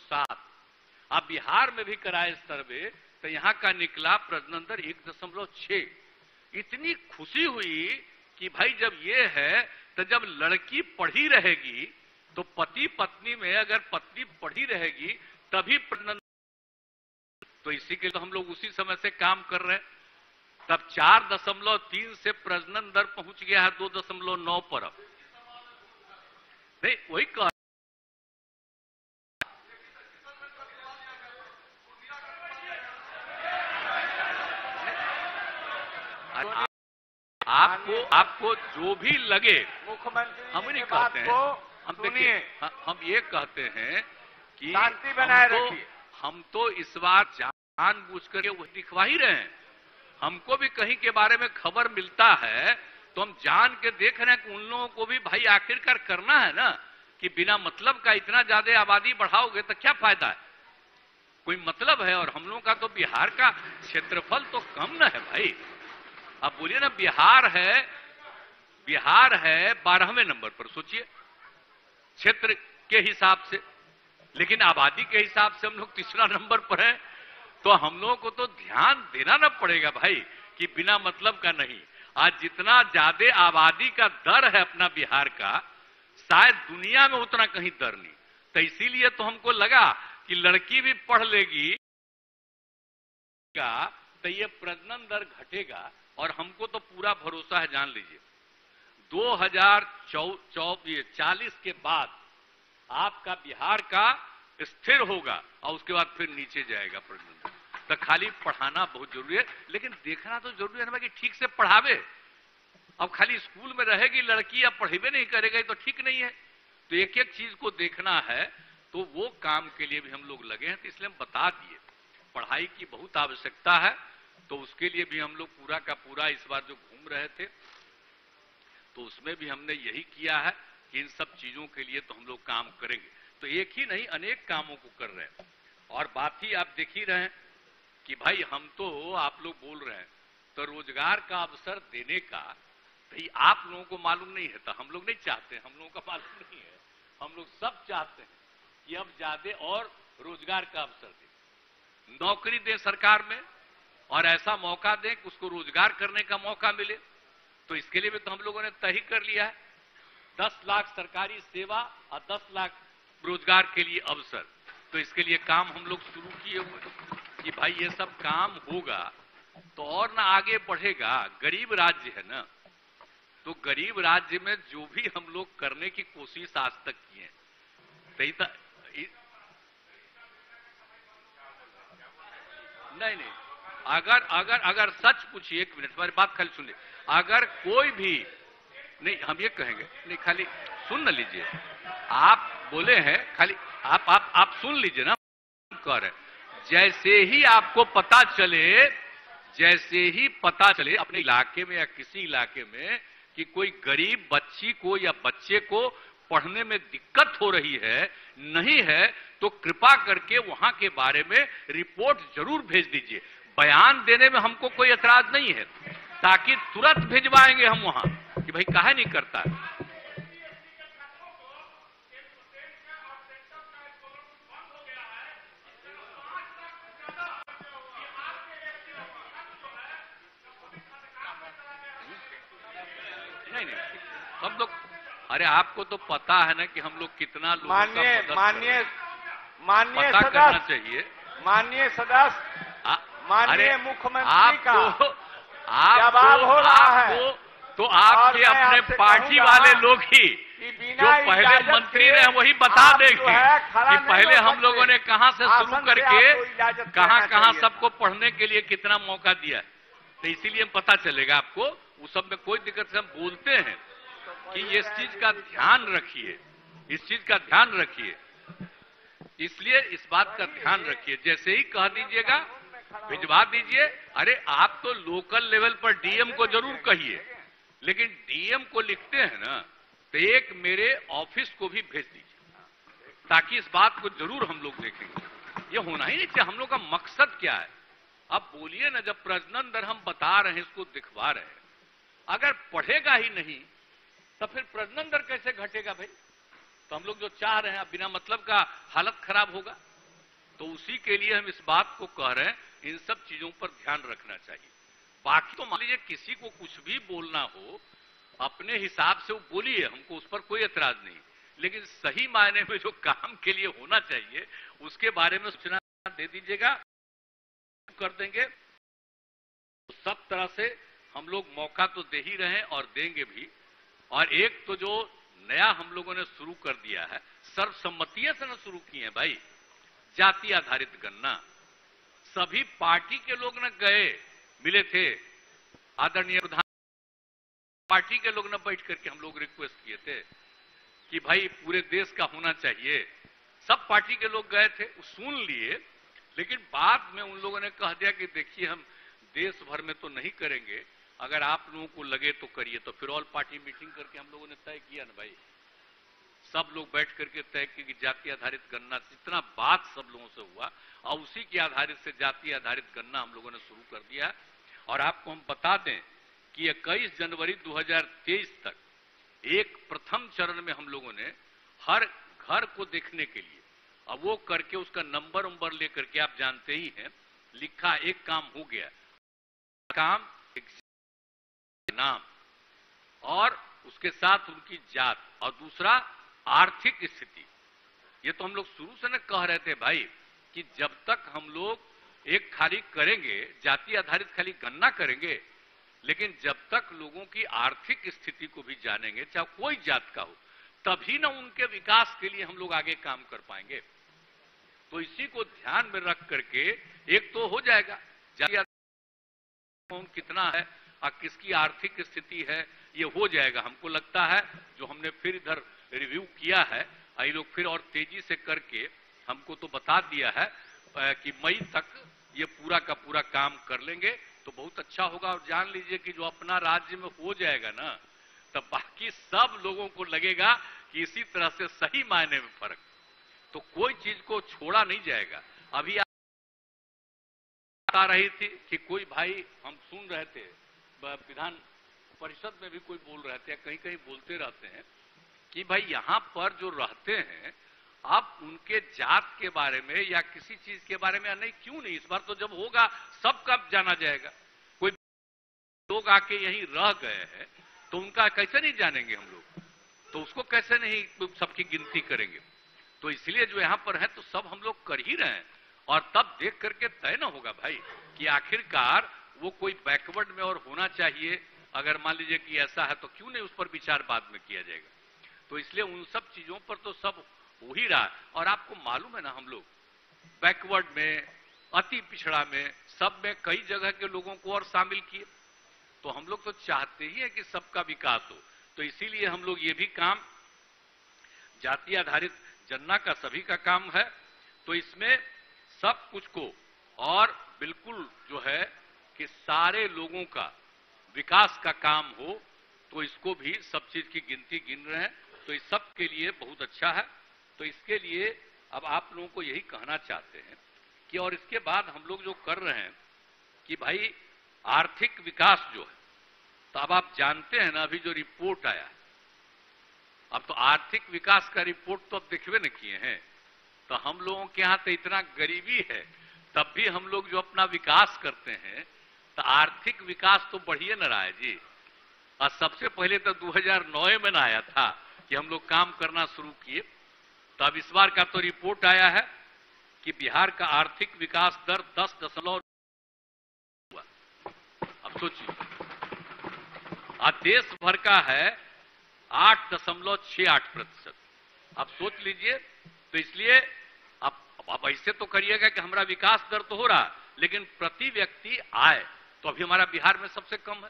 1.7। आप बिहार में भी कराए सर्वे तो यहाँ का निकला प्रजनन दर 1.6। इतनी खुशी हुई कि भाई जब ये है तो जब लड़की पढ़ी रहेगी तो पति पत्नी में अगर पत्नी पढ़ी रहेगी तभी प्रजनन, तो इसी के लिए तो हम लोग उसी समय से काम कर रहे हैं। तब 4.3 से प्रजनन दर पहुंच गया है 2.9 पर। अब नहीं वही कह, आपको जो भी लगे, मुख्यमंत्री हम नहीं कहते हैं, हम देखिए हम ये कहते हैं कि शांति बनाए रखिए। हम तो इस बार जानबूझ करके वो दिखवा ही रहे हैं। हमको भी कहीं के बारे में खबर मिलता है तो हम जान के देख रहे हैं कि उन लोगों को भी भाई आखिरकार करना है ना, कि बिना मतलब का इतना ज्यादा आबादी बढ़ाओगे तो क्या फायदा है, कोई मतलब है। और हम लोगों का तो बिहार का क्षेत्रफल तो कम ना है भाई। अब बोलिए ना, बिहार है 12वें नंबर पर, सोचिए क्षेत्र के हिसाब से, लेकिन आबादी के हिसाब से हम लोग 3रा नंबर पर हैं। तो हम लोगों को तो ध्यान देना ना पड़ेगा भाई कि बिना मतलब का नहीं। आज जितना ज्यादा आबादी का दर है अपना बिहार का, शायद दुनिया में उतना कहीं दर नहीं। तो इसीलिए तो हमको लगा कि लड़की भी पढ़ लेगी तो ये प्रजनन दर घटेगा। और हमको तो पूरा भरोसा है, जान लीजिए 2040 के बाद आपका बिहार का स्थिर होगा और उसके बाद फिर नीचे जाएगा प्रजनन दर। तो खाली पढ़ाना बहुत जरूरी है, लेकिन देखना तो जरूरी है ना कि ठीक से पढ़ावे। अब खाली स्कूल में रहेगी लड़की या पढ़ेबे नहीं करेगा तो ठीक नहीं है। तो एक एक चीज को देखना है, तो वो काम के लिए भी हम लोग लगे हैं। तो इसलिए हम बता दिए पढ़ाई की बहुत आवश्यकता है। तो उसके लिए भी हम लोग पूरा का पूरा इस बार जो घूम रहे थे तो उसमें भी हमने यही किया है कि इन सब चीजों के लिए तो हम लोग काम करेंगे। तो एक ही नहीं, अनेक कामों को कर रहे हैं। और बात ही आप देख ही रहे हैं कि भाई हम तो, आप लोग बोल रहे हैं तो रोजगार का अवसर देने का, भाई आप लोगों को मालूम नहीं है तो हम लोग नहीं चाहते, हम लोगों का मालूम नहीं है। हम लोग सब चाहते हैं कि अब ज्यादा और रोजगार का अवसर दें, नौकरी दें सरकार में, और ऐसा मौका दें कि उसको रोजगार करने का मौका मिले। तो इसके लिए भी तो हम लोगों ने तय कर लिया है 10 लाख सरकारी सेवा और 10 लाख रोजगार के लिए अवसर। तो इसके लिए काम हम लोग शुरू किए हुए कि भाई ये सब काम होगा तो और ना आगे बढ़ेगा। गरीब राज्य है ना, तो गरीब राज्य में जो भी हम लोग करने की कोशिश आज तक किए, नहीं, अगर सच पूछिए, 1 मिनट हमारी बात खाली सुन लीजिए। अगर कोई भी नहीं, हम ये कहेंगे नहीं, खाली सुन न लीजिए। आप बोले हैं खाली आप सुन लीजिए ना। कर जैसे ही आपको पता चले अपने इलाके में या किसी इलाके में कि कोई गरीब बच्ची को या बच्चे को पढ़ने में दिक्कत हो रही है, नहीं है, तो कृपा करके वहां के बारे में रिपोर्ट जरूर भेज दीजिए। बयान देने में हमको कोई एतराज नहीं है, ताकि तुरंत भिजवाएंगे हम वहां कि भाई काहे नहीं करता है। नहीं, हम लोग, अरे आपको तो पता है ना कि हम लोग कितना लोगों का मदद माननीय पता करना चाहिए। माननीय सदस्य, माननीय मुख्यमंत्री का जवाब हो रहा है। तो आपके अपने पार्टी वाले लोग ही जो पहले मंत्री रहे वही बता देंगे कि पहले हम लोगों ने कहां से शुरू करके कहां सबको पढ़ने के लिए कितना मौका दिया। तो इसीलिए पता चलेगा आपको, उस सब में कोई दिक्कत से हम बोलते हैं कि इस चीज का ध्यान रखिए, इस चीज का ध्यान रखिए। इसलिए इस बात का ध्यान रखिए, जैसे ही कह दीजिएगा भिजवा दीजिए। अरे आप तो लोकल लेवल पर डीएम को जरूर कहिए, लेकिन डीएम को लिखते हैं ना, तो एक मेरे ऑफिस को भी भेज दीजिए, ताकि इस बात को जरूर हम लोग देखेंगे। ये होना ही नहीं चाहिए। हम लोग का मकसद क्या है? अब बोलिए ना, जब प्रजनन दर हम बता रहे हैं, इसको दिखवा रहे हैं, अगर पढ़ेगा ही नहीं तो फिर प्रजनन दर कैसे घटेगा भाई? तो हम लोग जो चाह रहे हैं, बिना मतलब का हालत खराब होगा। तो उसी के लिए हम इस बात को कह रहे हैं, इन सब चीजों पर ध्यान रखना चाहिए। बाकी तो मान लीजिए किसी को कुछ भी बोलना हो अपने हिसाब से वो बोलिए, हमको उस पर कोई एतराज नहीं, लेकिन सही मायने में जो काम के लिए होना चाहिए उसके बारे में सूचना दे दीजिएगा, कर देंगे। तो सब तरह से हम लोग मौका तो दे ही रहे हैं और देंगे भी। और एक तो जो नया हम लोगों ने शुरू कर दिया है, सर्वसम्मति से न शुरू किए हैं भाई, जाति आधारित गणना। सभी पार्टी के लोग न गए, मिले थे आदरणीय प्रधान, पार्टी के लोग न बैठ करके हम लोग रिक्वेस्ट किए थे कि भाई पूरे देश का होना चाहिए। सब पार्टी के लोग गए थे, सुन लिए, लेकिन बाद में उन लोगों ने कह दिया कि देखिए हम देश भर में तो नहीं करेंगे, अगर आप लोगों को लगे तो करिए। तो फिर ऑल पार्टी मीटिंग करके हम लोगों ने तय किया ना भाई, सब लोग बैठ करके तय किया कि जाति आधारित गणना, जितना बात सब लोगों से हुआ और उसी के आधारित से जाति आधारित गणना हम लोगों ने शुरू कर दिया। और आपको हम बता दें कि 21 जनवरी 2023 तक एक प्रथम चरण में हम लोगों ने हर घर को देखने के लिए, अब वो करके उसका नंबर लेकर के, आप जानते ही हैं, लिखा, एक काम हो गया, काम नाम और उसके साथ उनकी जात और दूसरा आर्थिक स्थिति। ये तो हम लोग शुरू से न कह रहे थे भाई कि जब तक हम लोग एक खाली करेंगे, जाति आधारित खाली गणना करेंगे, लेकिन जब तक लोगों की आर्थिक स्थिति को भी जानेंगे, चाहे कोई जात का हो, तभी ना उनके विकास के लिए हम लोग आगे काम कर पाएंगे। तो इसी को ध्यान में रख करके एक तो हो जाएगा जाति कौन कितना है और किसकी आर्थिक स्थिति है, ये हो जाएगा। हमको लगता है जो हमने फिर इधर रिव्यू किया है, ये लोग फिर और तेजी से करके हमको तो बता दिया है कि मई तक ये पूरा का पूरा काम कर लेंगे तो बहुत अच्छा होगा। और जान लीजिए कि जो अपना राज्य में हो जाएगा ना, तब बाकी सब लोगों को लगेगा कि इसी तरह से सही मायने में फर्क, तो कोई चीज को छोड़ा नहीं जाएगा। अभी आ रही थी कि कोई भाई, हम सुन रहे थे विधान परिषद में भी कोई बोल रहे थे, कहीं कहीं बोलते रहते हैं कि भाई यहां पर जो रहते हैं आप उनके जात के बारे में या किसी चीज के बारे में नहीं, क्यों नहीं, इस बार तो जब होगा सबका जाना जाएगा। कोई लोग आके यहीं रह गए हैं तो उनका कैसे नहीं जानेंगे हम लोग, तो उसको कैसे नहीं सबकी गिनती करेंगे। तो इसलिए जो यहां पर है तो सब हम लोग कर ही रहे हैं, और तब देख करके तय न होगा भाई कि आखिरकार वो कोई बैकवर्ड में और होना चाहिए। अगर मान लीजिए कि ऐसा है तो क्यों नहीं उस पर विचार बाद में किया जाएगा। तो इसलिए उन सब चीजों पर तो सब हो ही रहा है। और आपको मालूम है ना, हम लोग बैकवर्ड में, अति पिछड़ा में, सब में कई जगह के लोगों को और शामिल किए। तो हम लोग तो चाहते ही है कि सबका विकास हो। तो इसीलिए हम लोग ये भी काम, जाति आधारित जनगणना का सभी का काम है, तो इसमें सब कुछ को और बिल्कुल जो है कि सारे लोगों का विकास का काम हो, तो इसको भी सब चीज की गिनती गिन रहे हैं। तो इस सब के लिए बहुत अच्छा है। तो इसके लिए अब आप लोगों को यही कहना चाहते हैं कि, और इसके बाद हम लोग जो कर रहे हैं कि भाई आर्थिक विकास जो है, तो अब आप जानते हैं ना, अभी जो रिपोर्ट आया है, अब तो आर्थिक विकास का रिपोर्ट तो अब देखबे न किए हैं। तो हम लोगों के यहां तो इतना गरीबी है, तब भी हम लोग जो अपना विकास करते हैं, तो आर्थिक विकास तो बढ़िए न रहा है जी। और सबसे पहले तो 2009 में न आया था कि हम लोग काम करना शुरू किए। तो अब इस बार का तो रिपोर्ट आया है कि बिहार का आर्थिक विकास दर 10.0 हुआ। अब सोचिए, अब देश भर का है 8.68%। अब सोच लीजिए। तो इसलिए अब ऐसे तो करिएगा कि हमारा विकास दर तो हो रहा, लेकिन प्रति व्यक्ति आय तो अभी हमारा बिहार में सबसे कम है,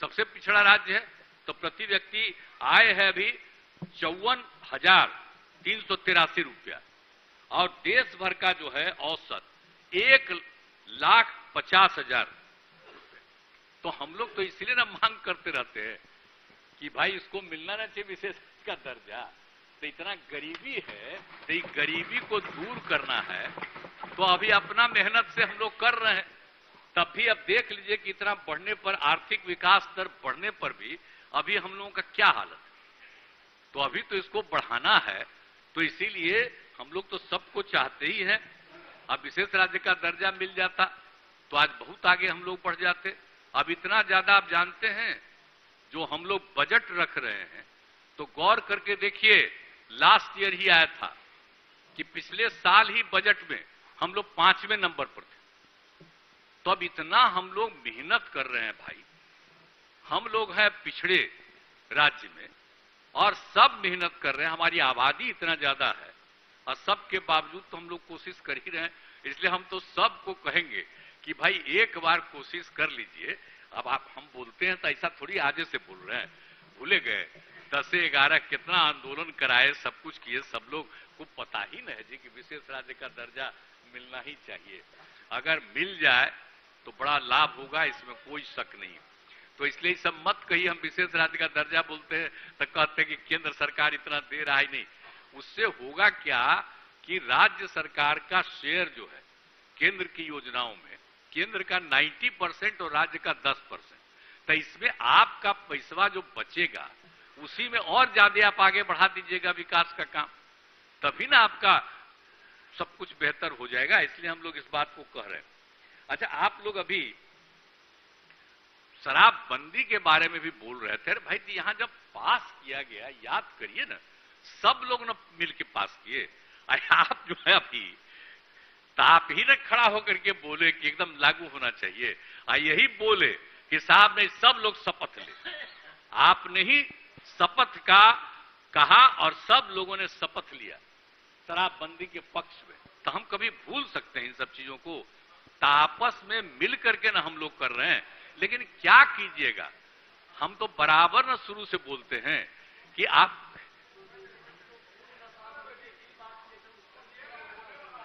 सबसे पिछड़ा राज्य है। तो प्रति व्यक्ति आय है अभी 54,383 रुपया, और देश भर का जो है औसत 1,50,000 रुपये। तो हम लोग तो इसलिए ना मांग करते रहते हैं कि भाई इसको मिलना ना चाहिए विशेष का दर्जा। तो इतना गरीबी है, तो इस गरीबी को दूर करना है, तो अभी अपना मेहनत से हम लोग कर रहे हैं। तब भी अब देख लीजिए कि इतना बढ़ने पर, आर्थिक विकास दर बढ़ने पर भी अभी हम लोगों का क्या हालत है। तो अभी तो इसको बढ़ाना है। तो इसीलिए हम लोग तो सबको चाहते ही हैं अब विशेष राज्य का दर्जा मिल जाता तो आज बहुत आगे हम लोग बढ़ जाते। अब इतना ज्यादा आप जानते हैं जो हम लोग बजट रख रहे हैं, तो गौर करके देखिए, लास्ट ईयर ही आया था कि पिछले साल ही बजट में हम लोग 5वें नंबर पर थे। तो अब इतना हम लोग मेहनत कर रहे हैं भाई, हम लोग हैं पिछड़े राज्य में और सब मेहनत कर रहे हैं, हमारी आबादी इतना ज्यादा है और सबके बावजूद तो हम लोग कोशिश कर ही रहे हैं। इसलिए हम तो सबको कहेंगे कि भाई एक बार कोशिश कर लीजिए। अब आप हम बोलते हैं तो ऐसा थोड़ी आगे से बोल रहे हैं, भूले गए 10 से 11 कितना आंदोलन कराए, सब कुछ किए, सब लोग को पता ही नहीं है जी कि विशेष राज्य का दर्जा मिलना ही चाहिए। अगर मिल जाए तो बड़ा लाभ होगा, इसमें कोई शक नहीं। तो इसलिए सब मत कहिए हम विशेष राज्य का दर्जा बोलते हैं तो कहते हैं कि केंद्र सरकार इतना दे रहा ही नहीं। उससे होगा क्या कि राज्य सरकार का शेयर जो है केंद्र की योजनाओं में, केंद्र का 90% और राज्य का 10%, तो इसमें आपका पैसा जो बचेगा उसी में और ज्यादा आप आगे बढ़ा दीजिएगा विकास का काम, तभी ना आपका सब कुछ बेहतर हो जाएगा। इसलिए हम लोग इस बात को कह रहे हैं। अच्छा, आप लोग अभी शराबबंदी के बारे में भी बोल रहे थे। भाई यहां जब पास किया गया, याद करिए ना, सब लोग ना मिलकर पास किए। आप जो है अभी तो आप ही ना खड़ा होकर के बोले कि एकदम लागू होना चाहिए, यही बोले कि साहब ने सब लोग शपथ ले। आपने ही शपथ का कहा और सब लोगों ने शपथ लिया शराबबंदी के पक्ष में। तो हम कभी भूल सकते हैं इन सब चीजों को? तो आपस में मिल करके ना हम लोग कर रहे हैं। लेकिन क्या कीजिएगा, हम तो बराबर ना शुरू से बोलते हैं कि आप,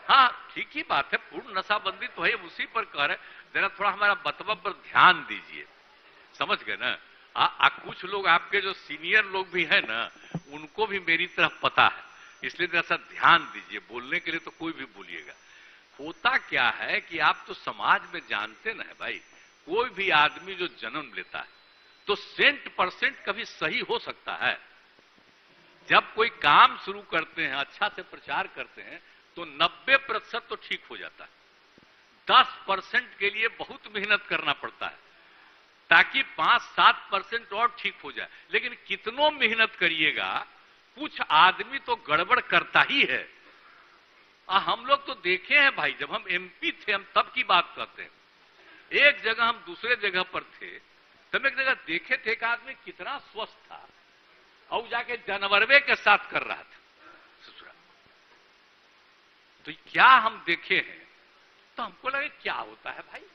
हाँ ठीक ही बात है, पूर्ण नशाबंदी तो है, उसी पर कह रहे, जरा थोड़ा हमारा बतवा पर ध्यान दीजिए, समझ गए ना? कुछ लोग आपके जो सीनियर लोग भी हैं ना, उनको भी मेरी तरफ पता है, इसलिए जरा सा ध्यान दीजिए। बोलने के लिए तो कोई भी बोलिएगा। होता क्या है कि आप तो समाज में जानते ना है भाई, कोई भी आदमी जो जन्म लेता है तो 100% कभी सही हो सकता है। जब कोई काम शुरू करते हैं, अच्छा से प्रचार करते हैं, तो 90% तो ठीक हो जाता है। 10% के लिए बहुत मेहनत करना पड़ता है ताकि 5-7% और ठीक हो जाए। लेकिन कितनों मेहनत करिएगा, कुछ आदमी तो गड़बड़ करता ही है। हम लोग तो देखे हैं भाई, जब हम एमपी थे, हम तब की बात करते हैं। एक जगह हम दूसरे जगह पर थे, तब एक जगह देखे थे एक आदमी कितना स्वस्थ था और जाके जानवरवे के साथ कर रहा था ससुरा। तो क्या हम देखे हैं, तो हमको लगे क्या होता है भाई।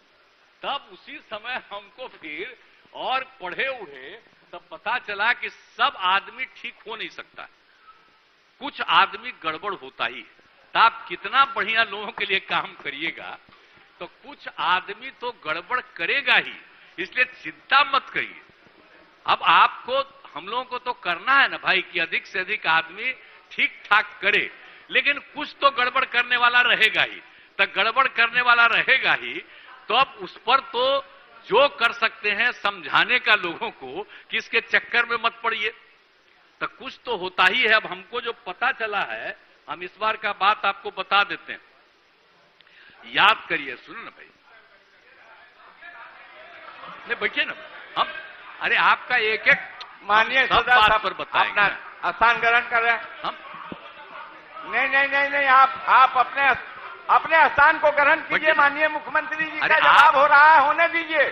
तब उसी समय हमको फिर और पढ़े उढ़े तब पता चला कि सब आदमी ठीक हो नहीं सकता, कुछ आदमी गड़बड़ होता ही है। तो आप कितना बढ़िया लोगों के लिए काम करिएगा, तो कुछ आदमी तो गड़बड़ करेगा ही, इसलिए चिंता मत करिए। अब आपको, हम लोगों को तो करना है ना भाई कि अधिक से अधिक आदमी ठीक ठाक करे, लेकिन कुछ तो गड़बड़ करने वाला रहेगा ही। तो गड़बड़ करने वाला रहेगा ही, तो अब उस पर तो जो कर सकते हैं समझाने का लोगों को कि इसके चक्कर में मत पड़िए। तो कुछ तो होता ही है। अब हमको जो पता चला है, हम इस बार का बात आपको बता देते हैं, याद करिए, सुनो ना भाई, नहीं बैठिए ना हम, अरे आपका एक एक माननीय सब बात पर बताएंगे। स्थान ग्रहण कर रहे हैं हम, नहीं, आप अपने स्थान को ग्रहण कीजिए। माननीय मुख्यमंत्री जी का जवाब हो रहा है, होने दीजिए।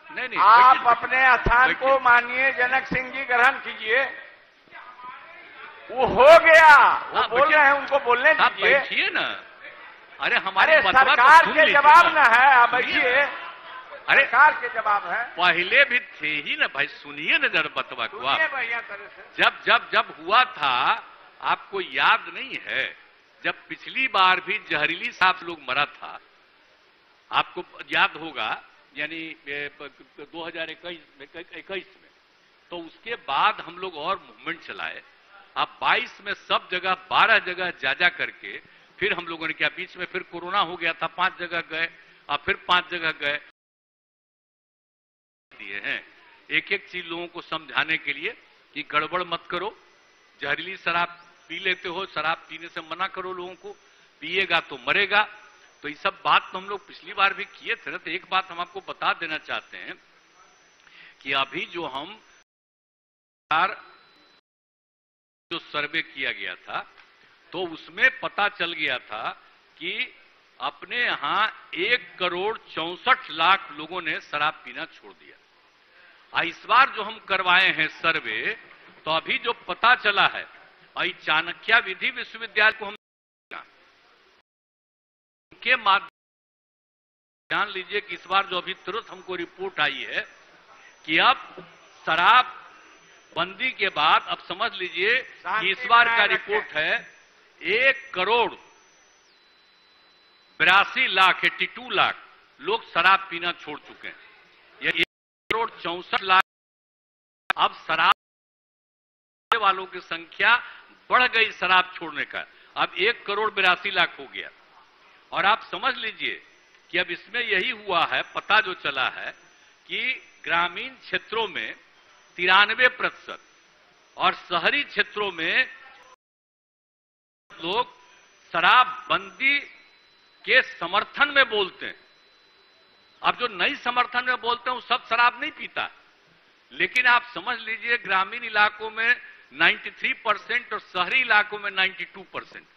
नहीं, आप अपने स्थान को माननीय जनक सिंह जी ग्रहण कीजिए। वो हो गया, वो बोल रहे हैं, उनको बोलने दीजिए। बैठिए ना, अरे हमारे सरकार के जवाब न है, आप बैठिए। अरे सरकार के जवाब है, पहले भी थे ही ना भाई, सुनिए ना जरा बतवा को। बढ़िया तरह से जब हुआ था, आपको याद नहीं है, जब पिछली बार भी जहरीली सांप लोग मरा था, आपको याद होगा, यानी 2021 में, तो उसके बाद हम लोग और मूवमेंट चलाए। अब 22 में सब जगह 12 जगह जा करके फिर हम लोगों ने क्या, बीच में फिर कोरोना हो गया था, 5 जगह गए, अब फिर 5 जगह गए दिए हैं, एक एक चीज लोगों को समझाने के लिए कि गड़बड़ मत करो। जहरीली शराब पी लेते हो, शराब पीने से मना करो लोगों को, पिएगा तो मरेगा। तो ये सब बात तो हम लोग पिछली बार भी किए थे ना। तो एक बात हम आपको बता देना चाहते हैं कि अभी जो सर्वे किया गया था तो उसमें पता चल गया था कि अपने यहां 1,64,00,000 लोगों ने शराब पीना छोड़ दिया। इस बार जो हम करवाए हैं सर्वे, तो अभी जो पता चला है, और चाणक्य विधि विश्वविद्यालय को हम के माध्यम जान लीजिए कि इस बार जो अभी तुरंत हमको रिपोर्ट आई है कि अब शराब बंदी के बाद, अब समझ लीजिए कि इस बार का रिपोर्ट है 1,82,00,000 लोग शराब पीना छोड़ चुके हैं। ये 1,64,00,000 अब शराब वालों की संख्या बढ़ गई शराब छोड़ने का, अब 1,82,00,000 हो गया। और आप समझ लीजिए कि अब इसमें यही हुआ है, पता जो चला है कि ग्रामीण क्षेत्रों में 93% और शहरी क्षेत्रों में लोग शराब बंदी के समर्थन में बोलते हैं। अब जो नई समर्थन में बोलते हैं वो सब शराब नहीं पीता, लेकिन आप समझ लीजिए ग्रामीण इलाकों में 93% और शहरी इलाकों में 92%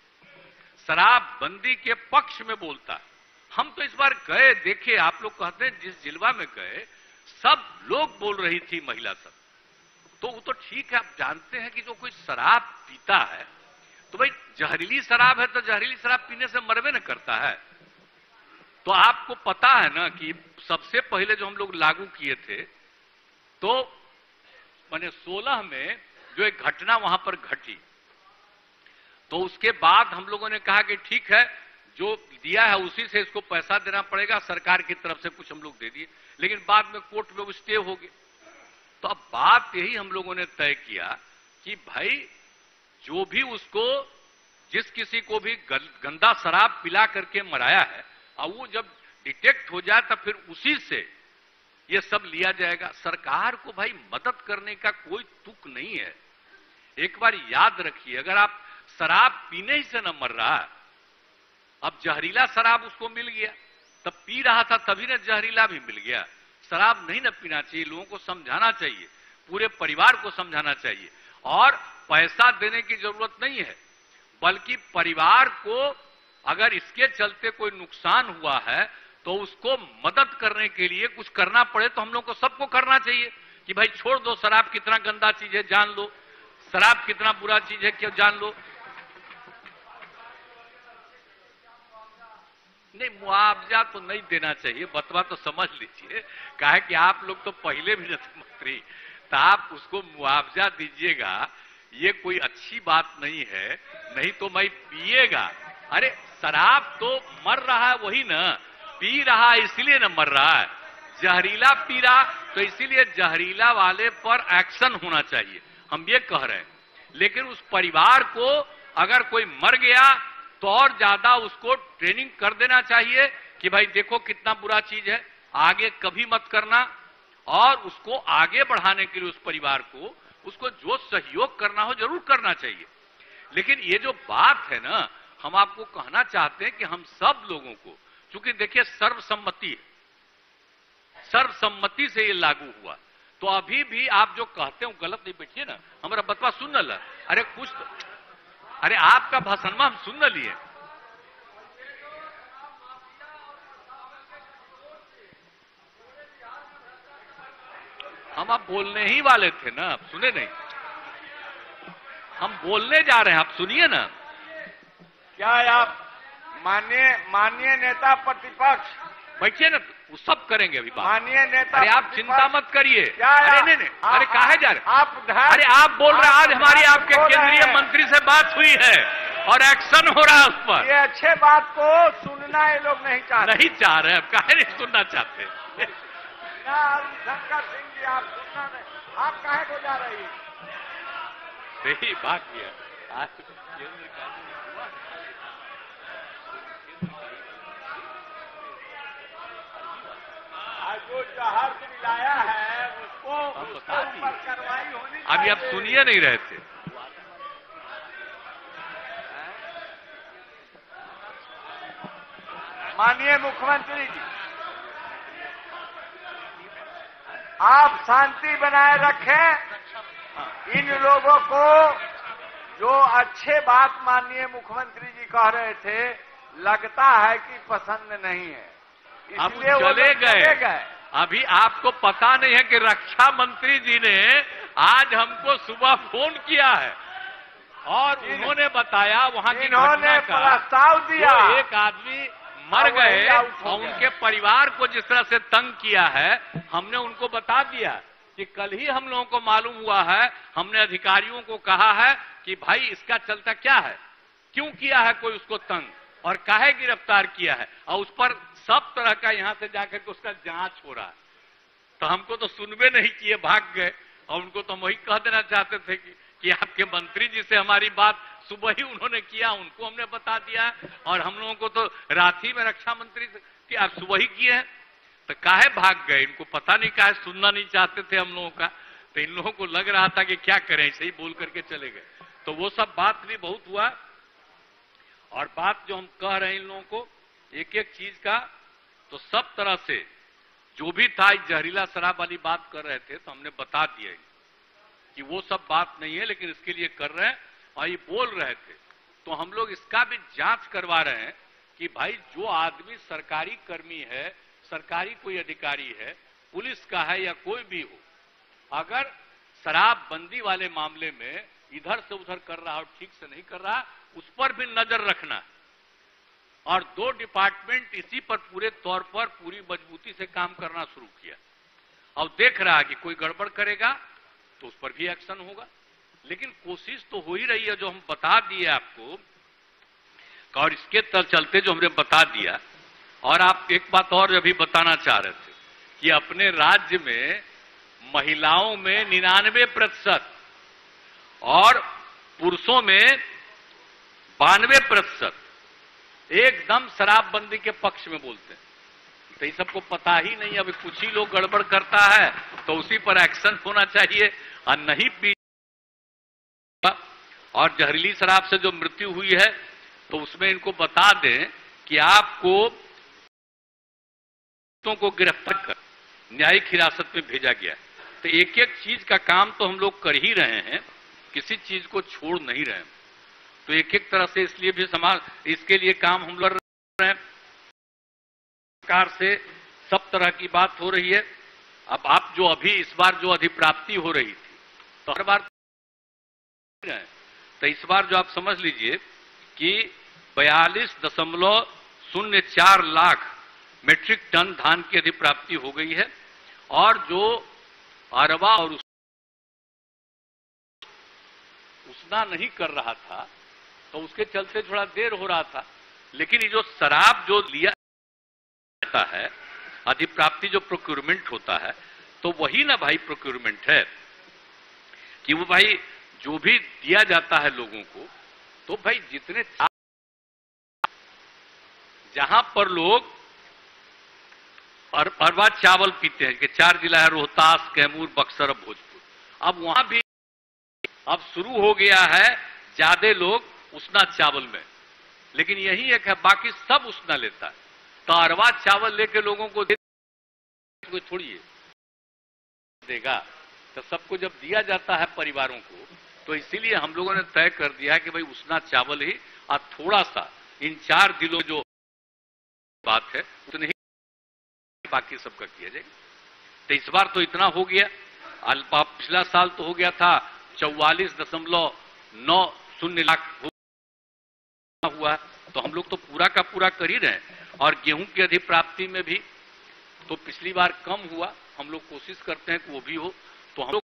शराब बंदी के पक्ष में बोलता है। हम तो इस बार गए, देखे, आप लोग कहते हैं जिस जिलवा में गए सब लोग बोल रही थी महिला सब, तो वो तो ठीक है। आप जानते हैं कि जो कोई शराब पीता है तो भाई जहरीली शराब है तो जहरीली शराब पीने से मरवे न करता है। तो आपको पता है ना कि सबसे पहले जो हम लोग लागू किए थे तो मैंने 16 में जो एक घटना वहां पर घटी, तो उसके बाद हम लोगों ने कहा कि ठीक है जो दिया है उसी से इसको पैसा देना पड़ेगा, सरकार की तरफ से कुछ हम लोग दे दिए, लेकिन बाद में कोर्ट में वो स्टे हो गए। तो अब बात यही हम लोगों ने तय किया कि भाई जो भी उसको, जिस किसी को भी गंदा शराब पिला करके मराया है, और वो जब डिटेक्ट हो जाए तो फिर उसी से ये सब लिया जाएगा। सरकार को भाई मदद करने का कोई तुक नहीं है। एक बार याद रखिए, अगर आप शराब पीने ही से न मर रहा है, अब जहरीला शराब उसको मिल गया, तब पी रहा था तभी न जहरीला भी मिल गया। शराब नहीं न पीना चाहिए, लोगों को समझाना चाहिए, पूरे परिवार को समझाना चाहिए। और पैसा देने की जरूरत नहीं है, बल्कि परिवार को अगर इसके चलते कोई नुकसान हुआ है तो उसको मदद करने के लिए कुछ करना पड़े तो हम लोग को सबको करना चाहिए कि भाई छोड़ दो, शराब कितना गंदा चीज है जान लो, शराब कितना बुरा चीज है क्यों जान लो। नहीं, मुआवजा तो नहीं देना चाहिए, बतवा तो समझ लीजिए, कहे कि आप लोग तो पहले भी रहे मंत्री, तो आप उसको मुआवजा दीजिएगा, ये कोई अच्छी बात नहीं है। नहीं तो मैं पिएगा, अरे शराब तो मर रहा है वही ना, पी रहा है इसलिए ना मर रहा है, जहरीला पी रहा तो इसीलिए जहरीला वाले पर एक्शन होना चाहिए, हम ये कह रहे हैं। लेकिन उस परिवार को अगर कोई मर गया तो और ज्यादा उसको ट्रेनिंग कर देना चाहिए कि भाई देखो कितना बुरा चीज है, आगे कभी मत करना। और उसको आगे बढ़ाने के लिए उस परिवार को, उसको जो सहयोग करना हो जरूर करना चाहिए। लेकिन ये जो बात है ना, हम आपको कहना चाहते हैं कि हम सब लोगों को, चूंकि देखिए सर्वसम्मति से ये लागू हुआ, तो अभी भी आप जो कहते हो गलत नहीं। बैठिए ना, हमारा बतवा सुन न ला, अरे कुछ तो, अरे आपका भाषण हम सुन न लिए। हम आप बोलने ही वाले थे ना, आप सुने नहीं, हम बोलने जा रहे हैं, आप सुनिए ना। क्या आप माननीय नेता प्रतिपक्ष बैठिए ना, वो सब करेंगे अभी बात। माननीय नेता, अरे आप चिंता मत करिए। अरे नहीं, अरे काहे जा रहे आप? अरे आप बोल रहे हैं, आज हमारी आपके केंद्रीय मंत्री से बात हुई है और एक्शन हो रहा है उस पर। ये अच्छे बात को सुनना ये लोग नहीं चाहते, नहीं चाह रहे, अब काहे नहीं सुनना चाहते? शंकर सिंह जी, आप सुनना नहीं, आप काहे को जा रही है? सही बात किया आज जो जहर मिलाया है उसको कार्रवाई होनी चाहिए। अभी आप सुनिए नहीं रहे थे। माननीय मुख्यमंत्री जी, आप शांति बनाए रखें। इन लोगों को जो अच्छे बात माननीय मुख्यमंत्री जी कह रहे थे, लगता है कि पसंद नहीं है, अब इसलिए वो चले चले गए। अभी आपको पता नहीं है कि रक्षा मंत्री जी ने आज हमको सुबह फोन किया है और उन्होंने बताया वहां की इन्होंने घटना का, प्रस्ताव दिया, जो एक आदमी मर गए और उनके परिवार को जिस तरह से तंग किया है, हमने उनको बता दिया कि कल ही हम लोगों को मालूम हुआ है। हमने अधिकारियों को कहा है कि भाई इसका चलता क्या है, क्यों किया है कोई उसको तंग और काहे गिरफ्तार किया है, और उस पर सब तरह का यहां से जाकर के उसका जांच हो रहा है। तो हमको तो सुनबे नहीं किए, भाग गए। और उनको तो हम वही कह देना चाहते थे कि आपके मंत्री जी से हमारी बात सुबह ही उन्होंने किया, उनको हमने बता दिया, और हम लोगों को तो रात ही में रक्षा मंत्री की आप सुबह ही किए हैं। तो काहे भाग गए, इनको पता नहीं, काहे सुनना नहीं चाहते थे हम लोगों का। तो इन लोगों को लग रहा था कि क्या करें, ऐसे ही बोल करके चले गए। तो वो सब बात भी बहुत हुआ। और बात जो हम कह रहे हैं इन लोगों को एक एक चीज का, तो सब तरह से जो भी था, जहरीला शराब वाली बात कर रहे थे तो हमने बता दिया कि वो सब बात नहीं है, लेकिन इसके लिए कर रहे हैं। और ये बोल रहे थे तो हम लोग इसका भी जांच करवा रहे हैं कि भाई जो आदमी सरकारी कर्मी है, सरकारी कोई अधिकारी है, पुलिस का है या कोई भी हो, अगर शराबबंदी वाले मामले में इधर से उधर कर रहा हो, ठीक से नहीं कर रहा, उस पर भी नजर रखना। और 2 डिपार्टमेंट इसी पर पूरे तौर पर पूरी मजबूती से काम करना शुरू किया। अब देख रहा है कि कोई गड़बड़ करेगा तो उस पर भी एक्शन होगा। लेकिन कोशिश तो हो ही रही है, जो हम बता दिए आपको, और इसके चलते जो हमने बता दिया। और आप एक बात और अभी बताना चाह रहे थे कि अपने राज्य में महिलाओं में 99% और पुरुषों में 92% एकदम शराबबंदी के पक्ष में बोलते हैं। तो ये सबको पता ही नहीं, अभी कुछ ही लोग गड़बड़ करता है तो उसी पर एक्शन होना चाहिए। और नहीं पी और जहरीली शराब से जो मृत्यु हुई है तो उसमें इनको बता दें कि आपको को गिरफ्तार कर न्यायिक हिरासत में भेजा गया। तो एक एक चीज का काम तो हम लोग कर ही रहे हैं, किसी चीज को छोड़ नहीं रहे हैं। तो एक एक तरह से इसलिए भी समाज, इसके लिए काम हम लड़ रहे हैं। सरकार से सब तरह की बात हो रही है। अब आप जो अभी इस बार जो अधिप्राप्ति हो रही थी, तो हर बार तो इस बार जो आप समझ लीजिए कि 42.04 लाख मीट्रिक टन धान की अधिप्राप्ति हो गई है। और जो अरवा और उसना नहीं कर रहा था तो उसके चलते थोड़ा देर हो रहा था। लेकिन ये जो शराब जो लिया जाता है, अधिप्राप्ति जो प्रोक्योरमेंट होता है, तो वही ना भाई प्रोक्योरमेंट है कि वो भाई जो भी दिया जाता है लोगों को, तो भाई जितने जहां पर लोग अरवा चावल पीते हैं, कि 4 जिला है, रोहतास, कैमूर, बक्सर और भोजपुर, अब वहां भी अब शुरू हो गया है ज्यादा लोग उसना चावल में। लेकिन यही एक है, बाकी सब उसना लेता है। तो अरवा चावल लेके लोगों को कोई थोड़ी देगा। तो सबको जब दिया जाता है परिवारों को, तो इसीलिए हम लोगों ने तय कर दिया कि भाई उसना चावल ही, और थोड़ा सा इन 4 जिलों जो बात है उतने ही बाकी सबका किया जाएगा। तो इस बार तो इतना हो गया। पिछला साल तो हो गया था 44.90 लाख हुआ। तो हम लोग तो पूरा का पूरा कर ही रहे हैं। और गेहूं की अधिप्राप्ति में भी तो पिछली बार कम हुआ, हम लोग कोशिश करते हैं कि वो भी हो। तो हम लोग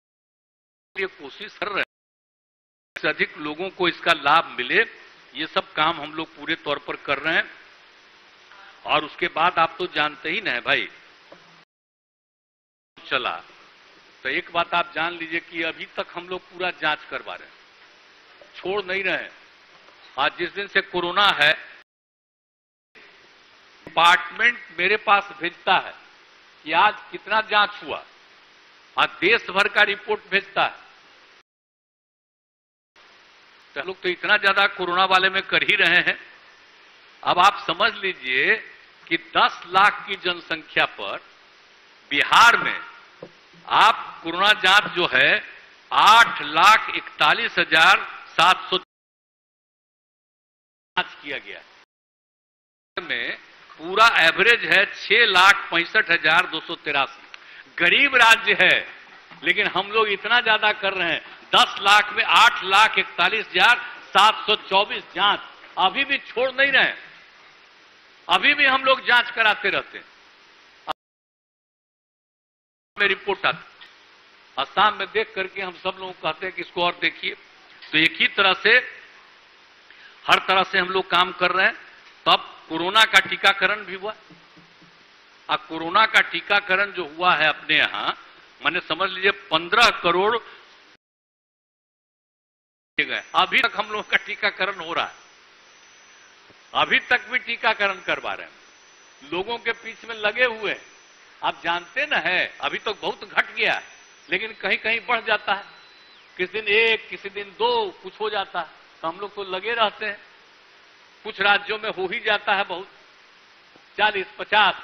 ये कोशिश कर रहे हैं कि अधिक लोगों को इसका लाभ मिले। ये सब काम हम लोग पूरे तौर पर कर रहे हैं। और उसके बाद आप तो जानते ही ना है भाई, चला तो एक बात आप जान लीजिए कि अभी तक हम लोग पूरा जांच करवा रहे हैं, छोड़ नहीं रहे हैं। आज जिस दिन से कोरोना है, डिपार्टमेंट मेरे पास भेजता है कि आज कितना जांच हुआ, आज देश भर का रिपोर्ट भेजता है। तो हम लोग तो इतना ज्यादा कोरोना वाले में कर ही रहे हैं। अब आप समझ लीजिए कि 10 लाख की जनसंख्या पर बिहार में आप कोरोना जांच जो है 8,41,700 जांच किया गया में पूरा एवरेज है 6,65,283। गरीब राज्य है लेकिन हम लोग इतना ज्यादा कर रहे हैं। 10 लाख में 8,41,724 जांच अभी भी छोड़ नहीं रहे, अभी भी हम लोग जांच कराते रहते हैं। में रिपोर्ट आती असम में देख करके हम सब लोग कहते हैं कि इसको और देखिए। तो एक ही तरह से हर तरह से हम लोग काम कर रहे हैं। तब कोरोना का टीकाकरण भी हुआ। अब कोरोना का टीकाकरण जो हुआ है अपने यहां, मैंने समझ लीजिए 15 करोड़ गए। अभी तक हम लोगों का टीकाकरण हो रहा है, अभी तक भी टीकाकरण करवा रहे हैं, लोगों के पीछे में लगे हुए हैं। आप जानते ना है अभी तक बहुत घट गया, लेकिन कहीं कहीं बढ़ जाता है, किसी दिन 1 किसी दिन 2 कुछ हो जाता है, तो हम लोग तो लगे रहते हैं। कुछ राज्यों में हो ही जाता है बहुत 40-50,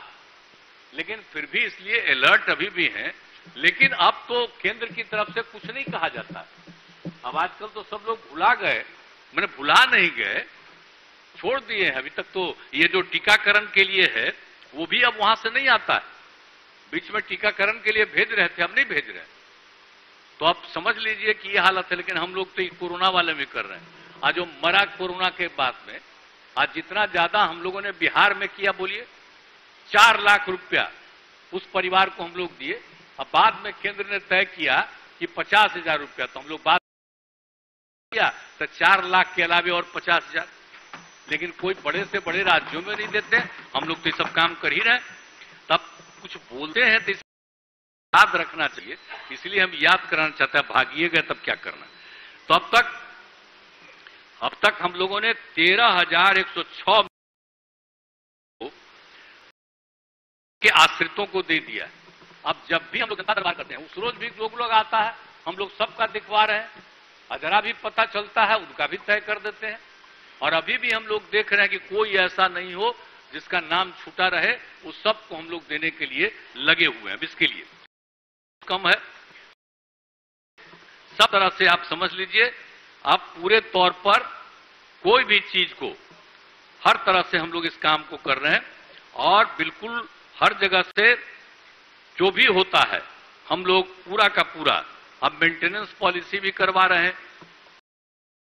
लेकिन फिर भी इसलिए अलर्ट अभी भी हैं। लेकिन अब तो केंद्र की तरफ से कुछ नहीं कहा जाता। अब आजकल तो सब लोग भुला गए, मैंने भुला नहीं गए, छोड़ दिए हैं। अभी तक तो ये जो टीकाकरण के लिए है वो भी अब वहां से नहीं आता है। बीच में टीकाकरण के लिए भेज रहे थे, अब नहीं भेज रहे। तो आप समझ लीजिए कि ये हालत है। लेकिन हम लोग तो कोरोना वाले में कर रहे हैं। आज जो मरा कोरोना के बाद में, आज जितना ज्यादा हम लोगों ने बिहार में किया, बोलिए 4 लाख रुपया उस परिवार को हम लोग दिए। अब बाद में केंद्र ने तय किया कि 50,000 रुपया, तो हम लोग बात किया तो 4 लाख के अलावे और 50,000। लेकिन कोई बड़े से बड़े राज्यों में नहीं देते, हम लोग तो ये सब काम कर ही रहे। तब कुछ बोलते हैं तो याद रखना चाहिए, इसलिए हम याद कराना चाहते हैं। भागिए गए तब क्या करना। तो अब तक हम लोगों ने 13,106 के आश्रितों को दे दिया। अब जब भी हम लोग जनता दरबार करते हैं, उस रोज भी लोग आता है, हम लोग सबका दिखवा रहे हैं। जरा भी पता चलता है उनका भी तय कर देते हैं। और अभी भी हम लोग देख रहे हैं कि कोई ऐसा नहीं हो जिसका नाम छूटा रहे, उस सबको हम लोग देने के लिए लगे हुए हैं। इसके लिए कम है, सब तरह से आप समझ लीजिए। आप पूरे तौर पर कोई भी चीज को, हर तरह से हम लोग इस काम को कर रहे हैं। और बिल्कुल हर जगह से जो भी होता है हम लोग पूरा का पूरा अब मेंटेनेंस पॉलिसी भी करवा रहे हैं।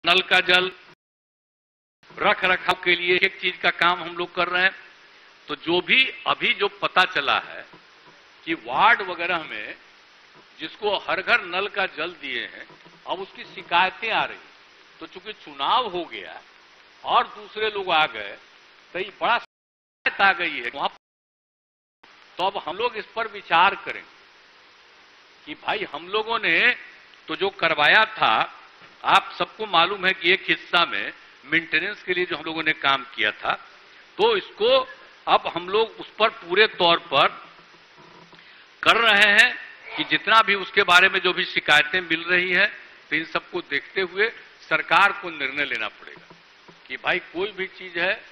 नल का जल रख रखाव के लिए एक चीज का काम हम लोग कर रहे हैं। तो जो भी अभी जो पता चला है कि वार्ड वगैरह में जिसको हर घर नल का जल दिए हैं, अब उसकी शिकायतें आ रही। तो चूंकि चुनाव हो गया और दूसरे लोग आ गए, तो ये बड़ा शिकायत आ गई है वहां। तो अब हम लोग इस पर विचार करें कि भाई हम लोगों ने तो जो करवाया था, आप सबको मालूम है कि एक हिस्सा में मेंटेनेंस के लिए जो हम लोगों ने काम किया था, तो इसको अब हम लोग उस पर पूरे तौर पर कर रहे हैं कि जितना भी उसके बारे में जो भी शिकायतें मिल रही है, तो इन सबको देखते हुए सरकार को निर्णय लेना पड़ेगा कि भाई कोई भी चीज है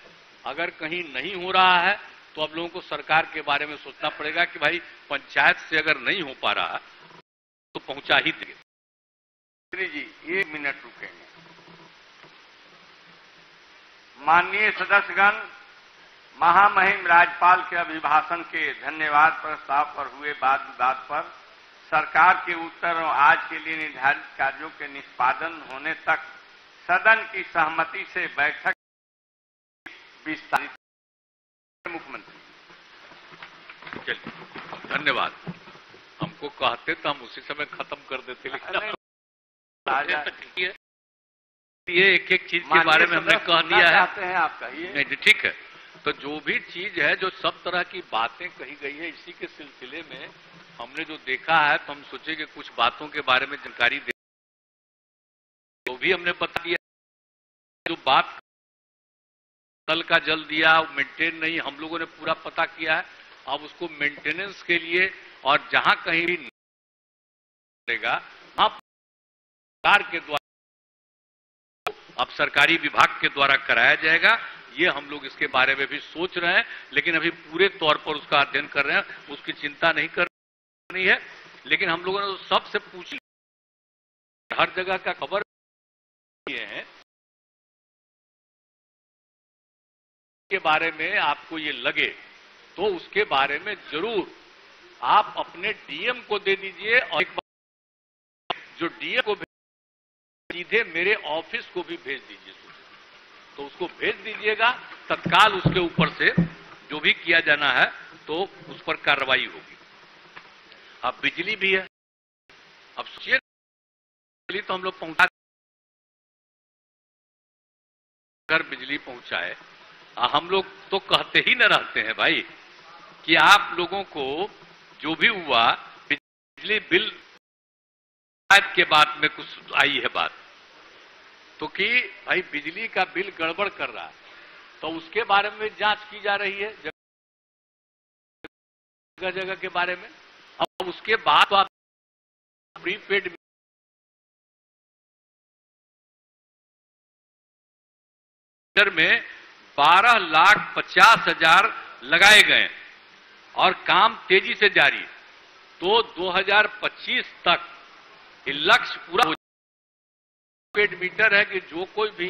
अगर कहीं नहीं हो रहा है तो अब लोगों को सरकार के बारे में सोचना पड़ेगा कि भाई पंचायत से अगर नहीं हो पा रहा तो पहुंचा ही देंगे। जी 1 मिनट रुकेंगे। माननीय सदस्यगण, महामहिम राज्यपाल के अभिभाषण के धन्यवाद प्रस्ताव पर हुए वाद विवाद पर सरकार के उत्तर और आज के लिए निर्धारित कार्यों के निष्पादन होने तक सदन की सहमति से बैठक विस्तारित। मुख्यमंत्री चलिए धन्यवाद। हमको कहते तो हम उसी समय खत्म कर देते, लेकिन ये एक एक चीज के बारे में हमने कह दिया है। आपका ये नहीं ठीक है। तो जो भी चीज है, जो सब तरह की बातें कही गई है, इसी के सिलसिले में हमने जो देखा है, तो हम सोचे कि कुछ बातों के बारे में जानकारी दे, तो भी हमने बता दिया। जो बात नल का जल दिया मेंटेन नहीं, हम लोगों ने पूरा पता किया है। अब उसको मेंटेनेंस के लिए और जहां कहीं भी रहेगा वहां सरकार के द्वारा, अब सरकारी विभाग के द्वारा कराया जाएगा। ये हम लोग इसके बारे में भी सोच रहे हैं, लेकिन अभी पूरे तौर पर उसका अध्ययन कर रहे हैं, उसकी चिंता नहीं करनी है। लेकिन हम लोगों ने तो सबसे पूछी, हर जगह का खबर ये है के बारे में आपको ये लगे तो उसके बारे में जरूर आप अपने डीएम को दे दीजिए, और एक बार जो डीएम को सीधे मेरे ऑफिस को भी भेज दीजिए, तो उसको भेज दीजिएगा, तत्काल उसके ऊपर से जो भी किया जाना है तो उस पर कार्रवाई होगी। अब बिजली भी है, अब सोचिए बिजली तो हम लोग पहुंचा, अगर बिजली पहुंचाए, हम लोग तो कहते ही न रहते हैं भाई कि आप लोगों को जो भी हुआ बिजली बिल के बाद में कुछ आई है बात, तो कि भाई बिजली का बिल गड़बड़ कर रहा है, तो उसके बारे में जांच की जा रही है जगह जगह के बारे में। अब उसके बाद तो आप प्रीपेड मीटर में 12,50,000 लगाए गए और काम तेजी से जारी, तो 2025 तक ये लक्ष्य पूरा हो। प्रीपेड मीटर है कि जो कोई भी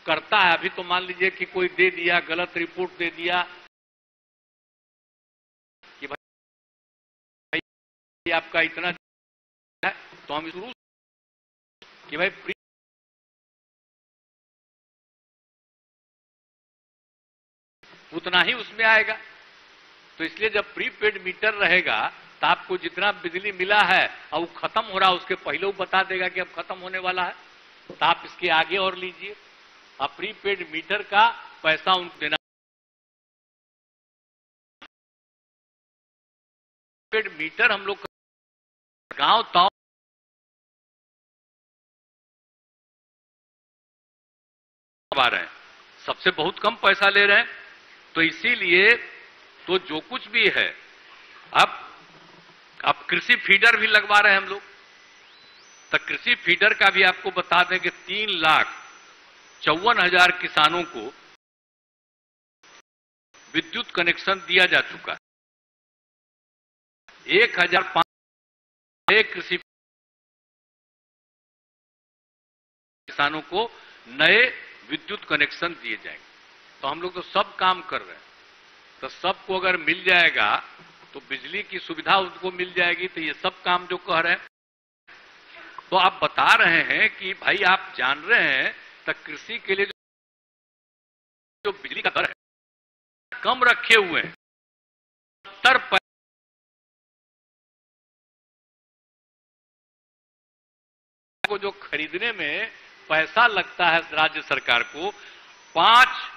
करता है, अभी तो मान लीजिए कि कोई दे दिया, गलत रिपोर्ट दे दिया कि भाई आपका इतना है, तो हम शुरू कि भाई उतना ही उसमें आएगा। तो इसलिए जब प्रीपेड मीटर रहेगा तो आपको जितना बिजली मिला है और वो खत्म हो रहा है, उसके पहले वो बता देगा कि अब खत्म होने वाला है, तो आप इसके आगे और लीजिए। अब प्रीपेड मीटर का पैसा उनको देना, प्रीपेड मीटर हम लोग गांव ताव आ रहे हैं, सबसे बहुत कम पैसा ले रहे हैं, तो इसीलिए तो जो कुछ भी है, अब कृषि फीडर भी लगवा रहे हैं हम लोग, तो कृषि फीडर का भी आपको बता दें कि 3,54,000 किसानों को विद्युत कनेक्शन दिया जा चुका है। 1,500 कृषि किसानों को नए विद्युत कनेक्शन दिए जाएंगे। तो हम लोग तो सब काम कर रहे हैं, तो सबको अगर मिल जाएगा तो बिजली की सुविधा उनको मिल जाएगी। तो ये सब काम जो कह रहे हैं, तो आप बता रहे हैं कि भाई आप जान रहे हैं तो कृषि के लिए जो बिजली का दर है कम रखे हुए हैं, 70 को जो खरीदने में पैसा लगता है राज्य सरकार को, 5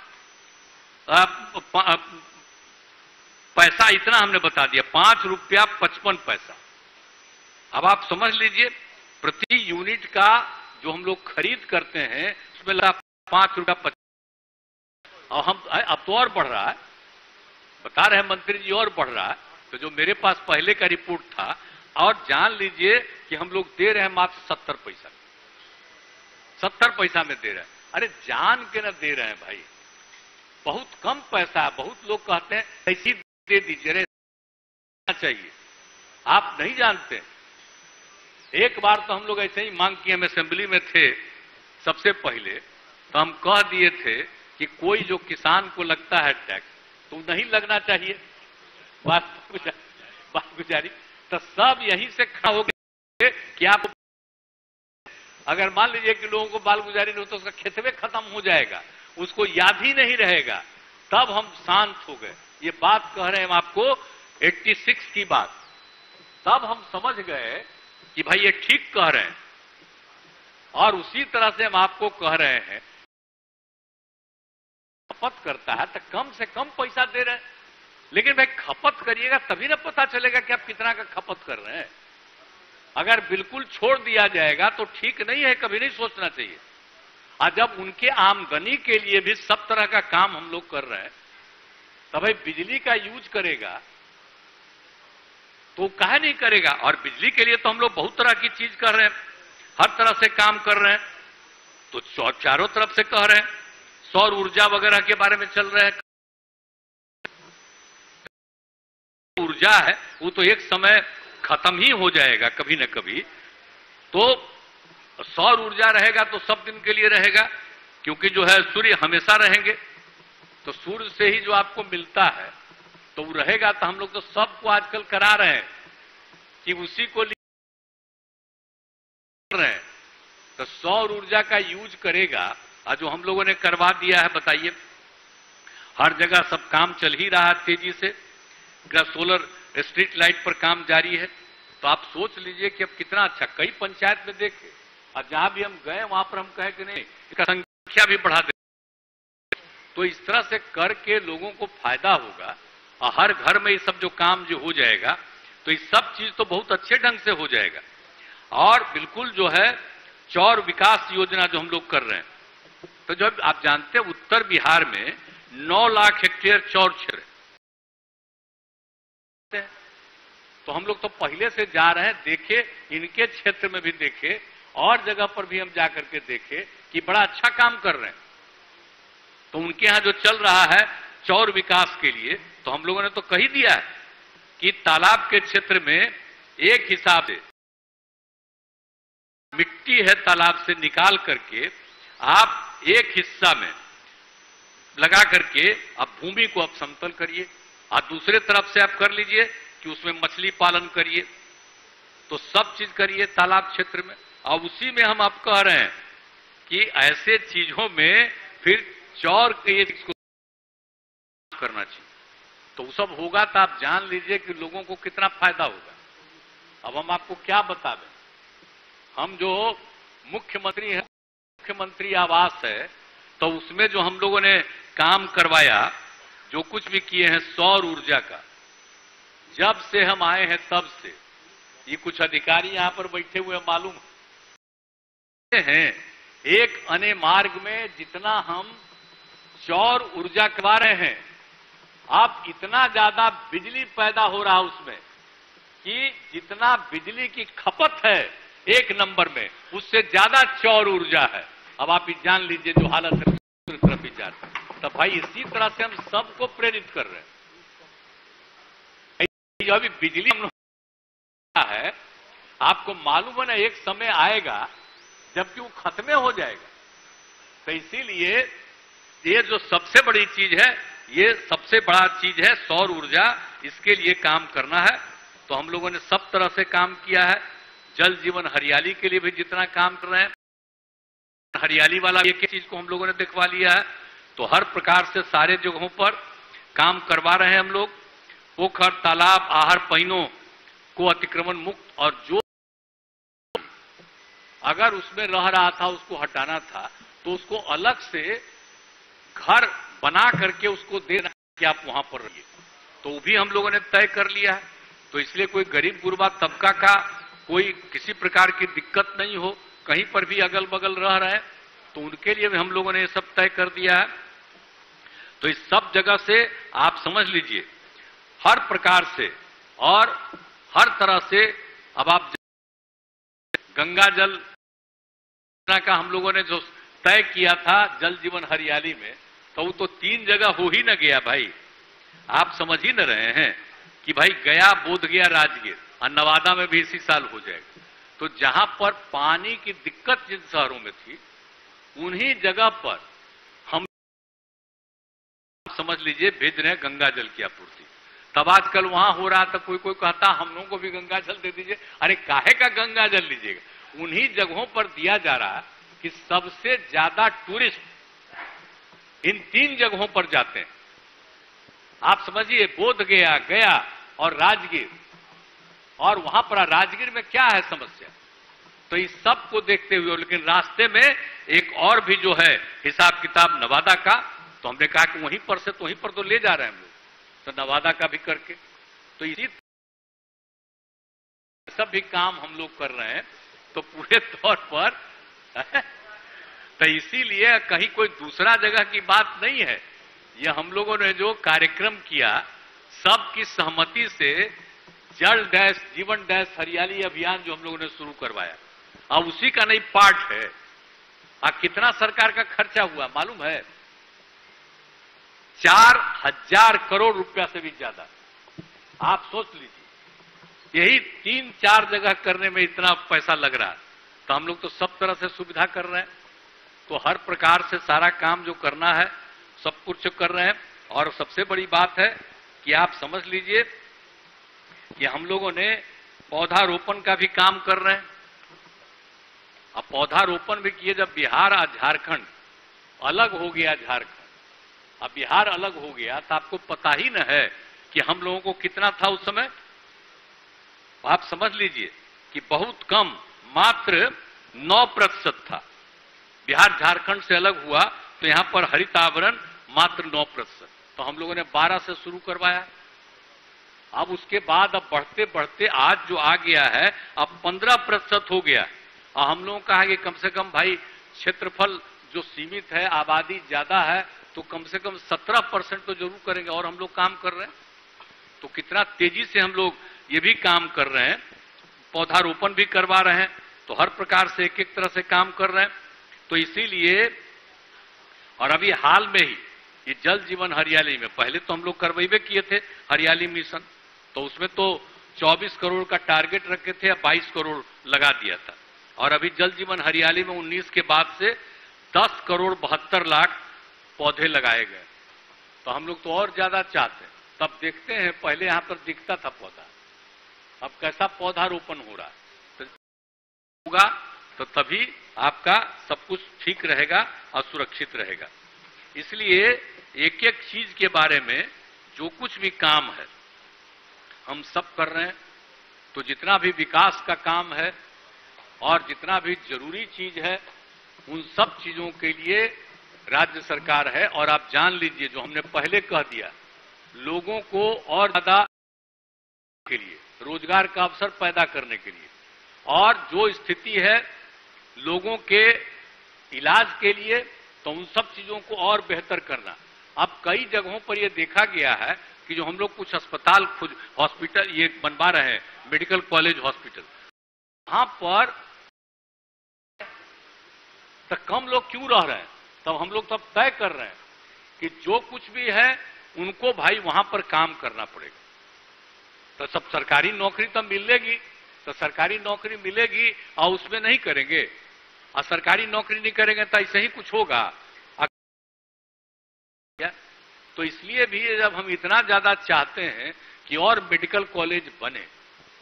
पैसा इतना हमने बता दिया, 5 रुपया 55 पैसा। अब आप समझ लीजिए प्रति यूनिट का जो हम लोग खरीद करते हैं उसमें लगा 5 रुपया 55, और हम अब तो और बढ़ रहा है, बता रहे हैं मंत्री जी, और बढ़ रहा है। तो जो मेरे पास पहले का रिपोर्ट था, और जान लीजिए कि हम लोग दे रहे हैं मात्र 70 पैसा, 70 पैसा में दे रहे हैं। अरे जान के ना दे रहे हैं भाई, बहुत कम पैसा है। बहुत लोग कहते हैं ऐसी दे दीजिए, रे चाहिए, आप नहीं जानते। एक बार तो हम लोग ऐसे ही मांग किए, हम असेंबली में थे सबसे पहले, तो हम कह दिए थे कि कोई जो किसान को लगता है टैक्स तो नहीं लगना चाहिए, बात गुजारी। तो सब यहीं से खड़ा हो गए कि आप अगर मान लीजिए कि लोगों को बाल गुजारी नहीं हो तो उसका खेतवे खत्म हो जाएगा, उसको याद ही नहीं रहेगा। तब हम शांत हो गए। ये बात कह रहे हैं हम आपको 86 की बात, तब हम समझ गए कि भाई ये ठीक कह रहे हैं। और उसी तरह से हम आपको कह रहे हैं, खपत करता है तो कम से कम पैसा दे रहे हैं, लेकिन भाई खपत करिएगा तभी ना पता चलेगा कि आप कितना का खपत कर रहे हैं। अगर बिल्कुल छोड़ दिया जाएगा तो ठीक नहीं है, कभी नहीं सोचना चाहिए। और जब उनके आमदनी के लिए भी सब तरह का काम हम लोग कर रहे हैं, तब भाई बिजली का यूज करेगा तो काहे नहीं करेगा। और बिजली के लिए तो हम लोग बहुत तरह की चीज कर रहे हैं, हर तरह से काम कर रहे हैं, तो चारों तरफ से कह रहे हैं। सौर ऊर्जा वगैरह के बारे में चल रहे हैं। ऊर्जा है वो तो एक समय खत्म ही हो जाएगा कभी न कभी, तो सौर ऊर्जा रहेगा तो सब दिन के लिए रहेगा, क्योंकि जो है सूर्य हमेशा रहेंगे, तो सूर्य से ही जो आपको मिलता है तो वो रहेगा। तो हम लोग तो सबको आजकल करा रहे हैं कि उसी को कर रहे हैं, तो सौर ऊर्जा का यूज करेगा। और जो हम लोगों ने करवा दिया है, बताइए, हर जगह सब काम चल ही रहा है तेजी से। सोलर स्ट्रीट लाइट पर काम जारी है, तो आप सोच लीजिए कि अब कितना अच्छा। कई पंचायत में देखे, और जहां भी हम गए वहां पर हम कहे कि नहीं, इसका संख्या भी बढ़ा दे। तो इस तरह से करके लोगों को फायदा होगा, और हर घर में ये सब जो काम जो हो जाएगा, तो ये सब चीज तो बहुत अच्छे ढंग से हो जाएगा। और बिल्कुल जो है चौर विकास योजना जो हम लोग कर रहे हैं, तो जब आप जानते हैं उत्तर बिहार में 9 लाख हेक्टेयर चौर क्षेत्र है, तो हम लोग तो पहले से जा रहे हैं, देखे इनके क्षेत्र में भी देखे, और जगह पर भी हम जाकर के देखे कि बड़ा अच्छा काम कर रहे हैं। तो उनके यहां जो चल रहा है चौर विकास के लिए, तो हम लोगों ने तो कही दिया है कि तालाब के क्षेत्र में एक हिसाब से मिट्टी है तालाब से निकाल करके आप एक हिस्सा में लगा करके आप भूमि को आप समतल करिए, और दूसरे तरफ से आप कर लीजिए कि उसमें मछली पालन करिए, तो सब चीज करिए तालाब क्षेत्र में। और उसी में हम आप कह रहे हैं कि ऐसे चीजों में फिर चौर के इसको करना चाहिए, तो वो सब होगा तो आप जान लीजिए कि लोगों को कितना फायदा होगा। अब हम आपको क्या बता दें, हम जो मुख्यमंत्री है, मुख्यमंत्री आवास है, तो उसमें जो हम लोगों ने काम करवाया, जो कुछ भी किए हैं सौर ऊर्जा का, जब से हम आए हैं तब से, ये कुछ अधिकारी यहां पर बैठे हुए मालूम हैं, एक अने मार्ग में जितना हम सौर ऊर्जा करवा रहे हैं, अब इतना ज्यादा बिजली पैदा हो रहा उसमें कि जितना बिजली की खपत है एक नंबर में, उससे ज्यादा सौर ऊर्जा है। अब आप जान लीजिए जो हालत है दूसरी तरफ भी जाते हैं। तो भाई इसी तरह से हम सबको प्रेरित कर रहे हैं। जो अभी बिजली हम है, आपको मालूम है ना, एक समय आएगा जबकि वो खत्म हो जाएगा। तो इसीलिए ये जो सबसे बड़ी चीज है, ये सबसे बड़ा चीज है सौर ऊर्जा, इसके लिए काम करना है। तो हम लोगों ने सब तरह से काम किया है। जल जीवन हरियाली के लिए भी जितना काम कर रहे हैं, हरियाली वाला एक चीज को हम लोगों ने दिखवा लिया है। तो हर प्रकार से सारे जगहों पर काम करवा रहे हैं हम लोग। पोखर, तालाब, आहर, पहिनों को अतिक्रमण मुक्त, और जो अगर उसमें रह रहा था उसको हटाना था, तो उसको अलग से घर बना करके उसको देना कि आप वहां पर रहिए, तो वो भी हम लोगों ने तय कर लिया है। तो इसलिए कोई गरीब गुरबा तबका का कोई किसी प्रकार की दिक्कत नहीं हो, कहीं पर भी अगल बगल रह रहे हैं, तो उनके लिए भी हम लोगों ने ये सब तय कर दिया है। तो इस सब जगह से आप समझ लीजिए हर प्रकार से और हर तरह से। अब आप गंगा जल का हम लोगों ने जो तय किया था जल जीवन हरियाली में, तो वो तो 3 जगह हो ही न गया भाई। आप समझ ही न रहे हैं कि भाई गया, बोध गया, राजगीर, और नवादा में भी इसी साल हो जाएगा। तो जहां पर पानी की दिक्कत जिन शहरों में थी, उन्हीं जगह पर हम समझ लीजिए भेज रहे हैं गंगा जल की आपूर्ति। तब आजकल वहां हो रहा था, कोई कहता हम लोगों को भी गंगा जल दे दीजिए। अरे काहे का गंगा जल लीजिएगा, उन्हीं जगहों पर दिया जा रहा है कि सबसे ज्यादा टूरिस्ट इन 3 जगहों पर जाते हैं। आप समझिए बोध गया, गया और राजगीर, और वहां पर राजगीर में क्या है समस्या, तो इस सब को देखते हुए, लेकिन रास्ते में एक और भी जो है हिसाब किताब नवादा का, तो हमने कहा कि वहीं पर से तो वहीं पर तो ले जा रहे हैं हम लोग, तो नवादा का भी करके, तो इसी सब भी काम हम लोग कर रहे हैं। तो पूरे तौर पर तो इसीलिए कहीं कोई दूसरा जगह की बात नहीं है, यह हम लोगों ने जो कार्यक्रम किया सबकी सहमति से जल डैश जीवन डैश हरियाली अभियान जो हम लोगों ने शुरू करवाया, अब उसी का नहीं पार्ट है। कितना सरकार का खर्चा हुआ मालूम है? 4,000 करोड़ रुपया से भी ज्यादा। आप सोच लीजिए, यही 3-4 जगह करने में इतना पैसा लग रहा है, तो हम लोग तो सब तरह से सुविधा कर रहे हैं। तो हर प्रकार से सारा काम जो करना है सब कुछ कर रहे हैं। और सबसे बड़ी बात है कि आप समझ लीजिए कि हम लोगों ने पौधारोपण का भी काम कर रहे हैं। अब पौधारोपण भी किए, जब बिहार और झारखंड अलग हो गया, अब बिहार अलग हो गया तो आपको पता ही न है कि हम लोगों को कितना था उस समय। आप समझ लीजिए कि बहुत कम, मात्र 9% था। बिहार झारखंड से अलग हुआ तो यहां पर हरित आवरण मात्र 9%, तो हम लोगों ने 12 से शुरू करवाया। अब उसके बाद अब बढ़ते बढ़ते आज जो आ गया है, अब 15% हो गया। और हम लोगों का है कि कम से कम भाई क्षेत्रफल जो सीमित है, आबादी ज्यादा है, तो कम से कम 17% तो जरूर करेंगे। और हम लोग काम कर रहे हैं, तो कितना तेजी से हम लोग ये भी काम कर रहे हैं, पौधारोपण भी करवा रहे हैं। तो हर प्रकार से एक एक तरह से काम कर रहे हैं। तो इसीलिए, और अभी हाल में ही ये जल जीवन हरियाली में, पहले तो हम लोग करवाइबे किए थे हरियाली मिशन, तो उसमें तो 24 करोड़ का टारगेट रखे थे, 22 करोड़ लगा दिया था। और अभी जल जीवन हरियाली में 19 के बाद से 10 करोड़ 72 लाख पौधे लगाए गए। तो हम लोग तो और ज्यादा चाहते हैं। तब देखते हैं, पहले यहां पर दिखता था पौधा, अब कैसा पौधारोपण हो रहा है। तो होगा तो तभी आपका सब कुछ ठीक रहेगा और सुरक्षित रहेगा। इसलिए एक एक चीज के बारे में जो कुछ भी काम है हम सब कर रहे हैं। तो जितना भी विकास का काम है और जितना भी जरूरी चीज है, उन सब चीजों के लिए राज्य सरकार है। और आप जान लीजिए, जो हमने पहले कह दिया, लोगों को और ज्यादा के लिए, रोजगार का अवसर पैदा करने के लिए, और जो स्थिति है लोगों के इलाज के लिए, तो उन सब चीजों को और बेहतर करना। अब कई जगहों पर यह देखा गया है कि जो हम लोग कुछ अस्पताल खुद हॉस्पिटल ये बनवा रहे हैं, मेडिकल कॉलेज हॉस्पिटल, वहां पर तो कम लोग क्यों रह रहे हैं, तब हम लोग तब तय कर रहे हैं कि जो कुछ भी है उनको भाई वहां पर काम करना पड़ेगा। तो सब सरकारी नौकरी तो मिलेगी, तो सरकारी नौकरी मिलेगी और उसमें नहीं करेंगे, और सरकारी नौकरी नहीं करेंगे तो ऐसे ही कुछ होगा। तो इसलिए भी जब हम इतना ज्यादा चाहते हैं कि और मेडिकल कॉलेज बने,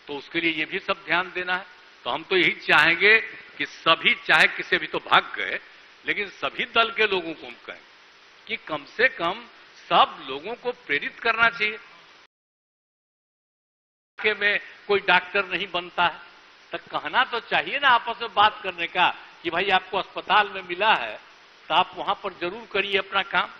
तो उसके लिए ये भी सब ध्यान देना है। तो हम तो यही चाहेंगे कि सभी, चाहे किसी भी तो भाग गए, लेकिन सभी दल के लोगों को हम कहें कि कम से कम सब लोगों को प्रेरित करना चाहिए। के में कोई डॉक्टर नहीं बनता है, तो कहना तो चाहिए ना आपस में बात करने का कि भाई आपको अस्पताल में मिला है तो आप वहां पर जरूर करिए अपना काम।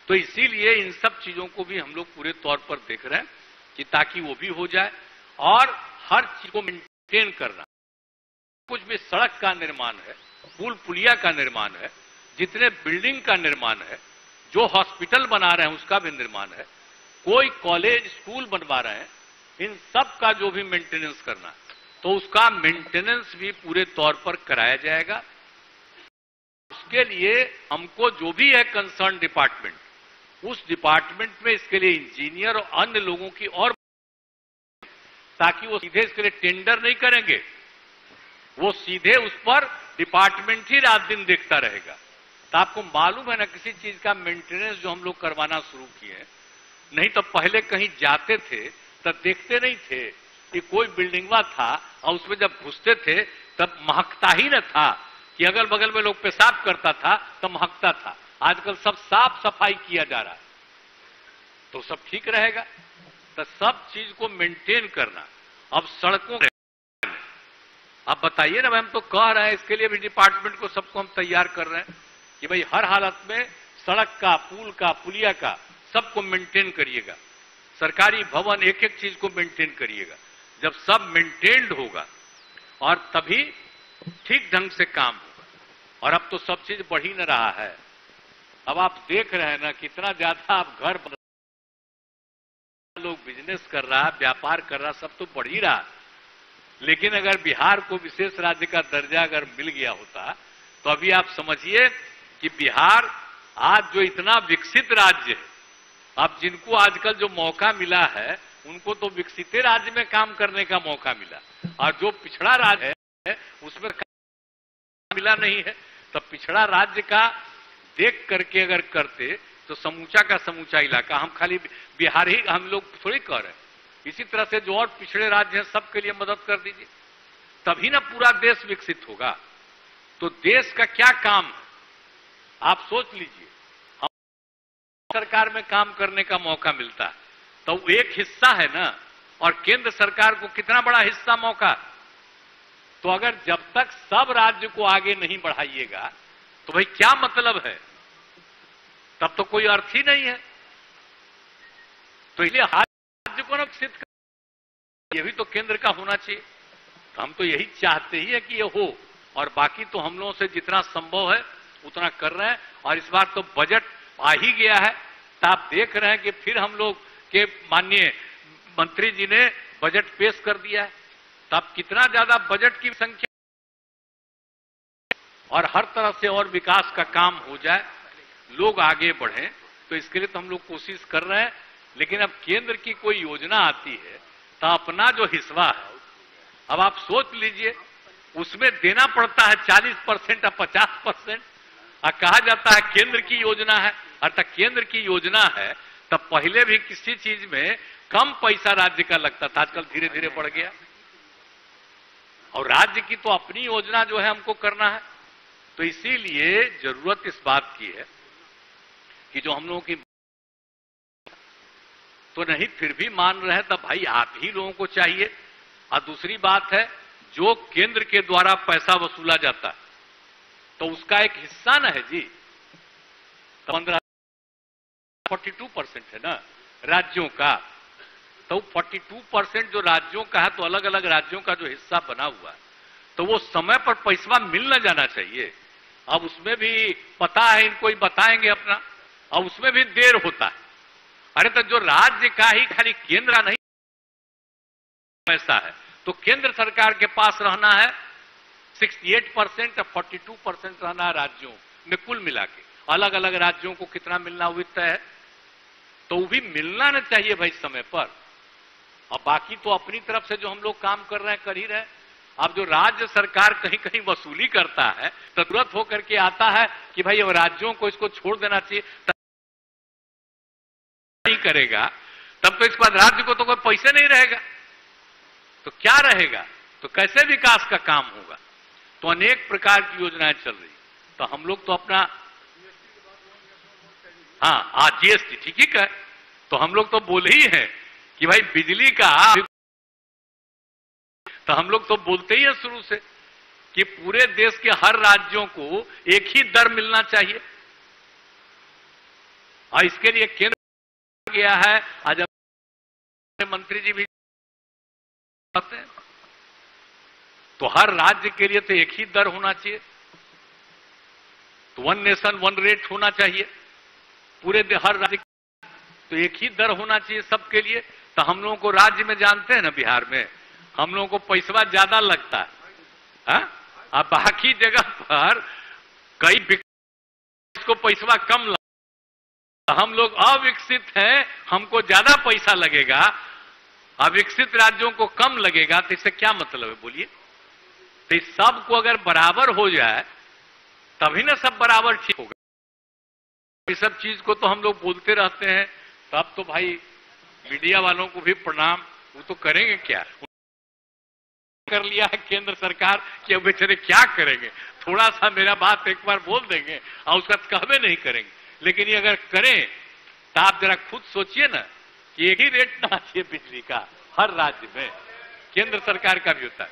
तो इसीलिए इन सब चीजों को भी हम लोग पूरे तौर पर देख रहे हैं कि ताकि वो भी हो जाए। और हर चीज को मेंटेन करना, कुछ भी सड़क का निर्माण है, पुल पुलिया का निर्माण है, जितने बिल्डिंग का निर्माण है, जो हॉस्पिटल बना रहे हैं उसका भी निर्माण है, कोई कॉलेज स्कूल बनवा रहे हैं, इन सब का जो भी मेंटेनेंस करना है, तो उसका मेंटेनेंस भी पूरे तौर पर कराया जाएगा। उसके लिए हमको जो भी है कंसर्न डिपार्टमेंट, उस डिपार्टमेंट में इसके लिए इंजीनियर और अन्य लोगों की, और ताकि वो सीधे इसके लिए टेंडर नहीं करेंगे, वो सीधे उस पर डिपार्टमेंट ही रात दिन देखता रहेगा। तो आपको मालूम है ना, किसी चीज का मेंटेनेंस जो हम लोग करवाना शुरू किए, नहीं तो पहले कहीं जाते थे तब देखते नहीं थे कि कोई बिल्डिंगवा था, और उसमें जब घुसते थे तब महकता ही न था कि अगल बगल में लोग पेशाब करता था तब महकता था। आजकल सब साफ सफाई किया जा रहा है, तो सब ठीक रहेगा। तो सब चीज को मेंटेन करना। अब सड़कों, अब बताइए ना, हम तो कह रहे हैं, इसके लिए भी डिपार्टमेंट को सबको हम तैयार कर रहे हैं कि भाई हर हालत में सड़क का, पुल का, पुलिया का सबको मेंटेन करिएगा। सरकारी भवन, एक एक चीज को मेंटेन करिएगा। जब सब मेंटेन्ड होगा और तभी ठीक ढंग से काम होगा। और अब तो सब चीज बढ़ ही न रहा है। अब आप देख रहे हैं ना, कितना ज्यादा आप घर बन, लोग बिजनेस कर रहा है, व्यापार कर रहा, सब तो बढ़ ही रहा। लेकिन अगर बिहार को विशेष राज्य का दर्जा अगर मिल गया होता, तो अभी आप समझिए कि बिहार आज जो इतना विकसित राज्य है, अब जिनको आजकल जो मौका मिला है उनको तो विकसित राज्य में काम करने का मौका मिला, और जो पिछड़ा राज्य है उसमें मिला नहीं है। तब पिछड़ा राज्य का देख करके अगर करते तो समूचा का समूचा इलाका, हम खाली बिहार ही हम लोग थोड़ी कर रहे हैं, इसी तरह से जो और पिछड़े राज्य हैं सबके लिए मदद कर दीजिए, तभी ना पूरा देश विकसित होगा। तो देश का क्या काम है आप सोच लीजिए। हम सरकार में काम करने का मौका मिलता है तो एक हिस्सा है ना, और केंद्र सरकार को कितना बड़ा हिस्सा मौका। तो अगर जब तक सब राज्य को आगे नहीं बढ़ाइएगा तो भाई क्या मतलब है, तब तो कोई अर्थ ही नहीं है। तो इसलिए राज्य को विकसित कर, यह भी तो केंद्र का होना चाहिए। तो हम तो यही चाहते ही है कि ये हो, और बाकी तो हम लोगों से जितना संभव है उतना कर रहे हैं। और इस बार तो बजट आ ही गया है, तो आप देख रहे हैं कि फिर हम लोग के माननीय मंत्री जी ने बजट पेश कर दिया है। तब कितना ज्यादा बजट की संख्या और हर तरह से और विकास का काम हो जाए, लोग आगे बढ़ें, तो इसके लिए तो हम लोग कोशिश कर रहे हैं। लेकिन अब केंद्र की कोई योजना आती है तो अपना जो हिस्सा है, अब आप सोच लीजिए, उसमें देना पड़ता है 40% या 50%, और कहा जाता है केंद्र की योजना है। अर्थात केंद्र की योजना है तब पहले भी किसी चीज में कम पैसा राज्य का लगता था, आजकल धीरे धीरे बढ़ गया। और राज्य की तो अपनी योजना जो है हमको करना है, तो इसीलिए जरूरत इस बात की है कि जो हम लोगों की तो नहीं फिर भी मान रहे हैं, तब भाई आप ही लोगों को चाहिए। और दूसरी बात है, जो केंद्र के द्वारा पैसा वसूला जाता है तो उसका एक हिस्सा ना है जी, तो 42% है ना राज्यों का। तो 42% जो राज्यों का है, तो अलग अलग राज्यों का जो हिस्सा बना हुआ है, तो वो समय पर पैसा मिल न जाना चाहिए। अब उसमें भी पता है, इनको ही बताएंगे अपना, अब उसमें भी देर होता है। अरे तो जो राज्य का ही खाली केंद्र का नहीं पैसा है, तो केंद्र सरकार के पास रहना है 68% या 42% रहना है राज्यों में कुल मिला के। अलग अलग राज्यों को कितना मिलना हुआ तय है, तो वो भी मिलना न चाहिए भाई समय पर। और बाकी तो अपनी तरफ से जो हम लोग काम कर रहे हैं कर ही रहे हैं। अब जो राज्य सरकार कहीं कहीं वसूली करता है तो तुरंत होकर के आता है कि भाई अब राज्यों को इसको छोड़ देना चाहिए, नहीं करेगा तब तो इसके बाद राज्य को तो कोई पैसे नहीं रहेगा, तो क्या रहेगा, तो कैसे विकास का काम होगा। तो अनेक प्रकार की योजनाएं चल रही, तो हम लोग तो अपना हाँ जीएसटी ठीक ही है, तो हम लोग तो बोले ही हैं कि भाई बिजली का, तो हम लोग तो बोलते ही हैं शुरू से कि पूरे देश के हर राज्यों को एक ही दर मिलना चाहिए, और इसके लिए केंद्र गया है। आज मंत्री जी भी आते हैं, तो हर राज्य के लिए तो एक ही दर होना चाहिए, तो 1 नेशन 1 रेट होना चाहिए पूरे हर राज्य, तो एक ही दर होना चाहिए सबके लिए। तो हम लोगों को राज्य में जानते हैं ना, बिहार में हम लोगों को पैसा ज्यादा लगता है, अब बाकी जगह पर कई को पैसा कम लगता, हम लोग अविकसित हैं, हमको ज्यादा पैसा लगेगा, अविकसित राज्यों को कम लगेगा, तो इससे क्या मतलब है बोलिए। तो इस सब को अगर बराबर हो जाए तभी ना सब बराबर ठीक होगा। इस सब चीज को तो हम लोग बोलते रहते हैं, तब तो भाई मीडिया वालों को भी प्रणाम, वो तो करेंगे क्या, कर लिया है केंद्र सरकार कि अब बेचारे क्या करेंगे, थोड़ा सा मेरा बात एक बार बोल देंगे और उसका कहवे नहीं करेंगे। लेकिन ये अगर करें तो आप जरा खुद सोचिए ना कि एक ही रेट ना चाहिए बिजली का हर राज्य में, केंद्र सरकार का भी होता है।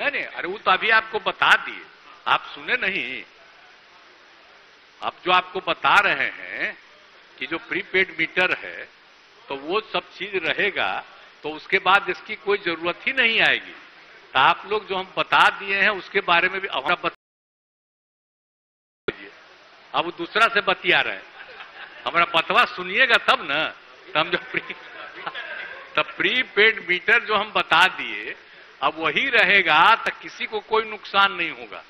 नहीं, अरे वो तो अभी आपको बता दिए, आप सुने नहीं। अब जो आपको बता रहे हैं कि जो प्रीपेड मीटर है तो वो सब चीज रहेगा, तो उसके बाद इसकी कोई जरूरत ही नहीं आएगी। तो आप लोग जो हम बता दिए हैं उसके बारे में भी हमारा अब वो दूसरा से बतिया रहे। हमारा बतवा सुनिएगा तब ना। तो हम जो प्रीपेड मीटर जो हम बता दिए, अब वही रहेगा तो किसी को कोई नुकसान नहीं होगा,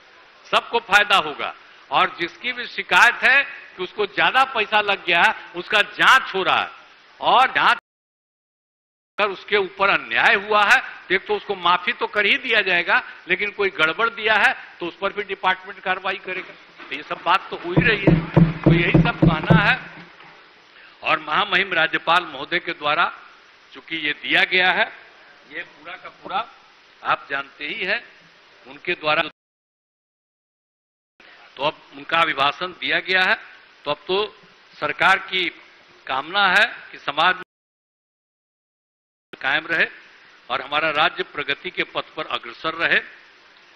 सबको फायदा होगा। और जिसकी भी शिकायत है कि उसको ज्यादा पैसा लग गया, उसका जांच हो रहा है, और जांच अगर उसके ऊपर अन्याय हुआ है तो एक तो उसको माफी तो कर ही दिया जाएगा, लेकिन कोई गड़बड़ दिया है तो उस पर भी डिपार्टमेंट कार्रवाई करेगा। तो ये सब बात तो हो ही रही है। तो यही सब कहना है। और महामहिम राज्यपाल महोदय के द्वारा चूंकि ये दिया गया है, ये पूरा का पूरा आप जानते ही है, उनके द्वारा तो अब उनका अभिभाषण दिया गया है। तो अब तो सरकार की कामना है कि समाज में कायम रहे और हमारा राज्य प्रगति के पथ पर अग्रसर रहे।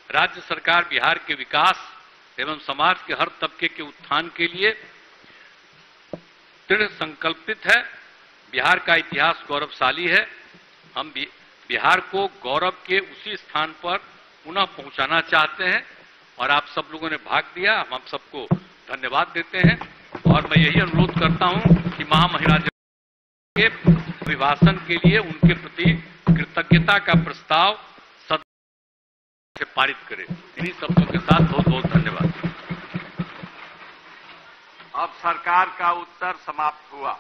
राज्य सरकार बिहार के विकास एवं समाज के हर तबके के उत्थान के लिए दृढ़ संकल्पित है। बिहार का इतिहास गौरवशाली है। हम बिहार को गौरव के उसी स्थान पर पुनः पहुंचाना चाहते हैं और आप सब लोगों ने भाग दिया, हम आप सबको धन्यवाद देते हैं। और मैं यही अनुरोध करता हूं कि महामहिम के अभिभाषण के लिए उनके प्रति कृतज्ञता का प्रस्ताव सदन से पारित करें। इन्हीं शब्दों के साथ बहुत बहुत धन्यवाद। अब सरकार का उत्तर समाप्त हुआ।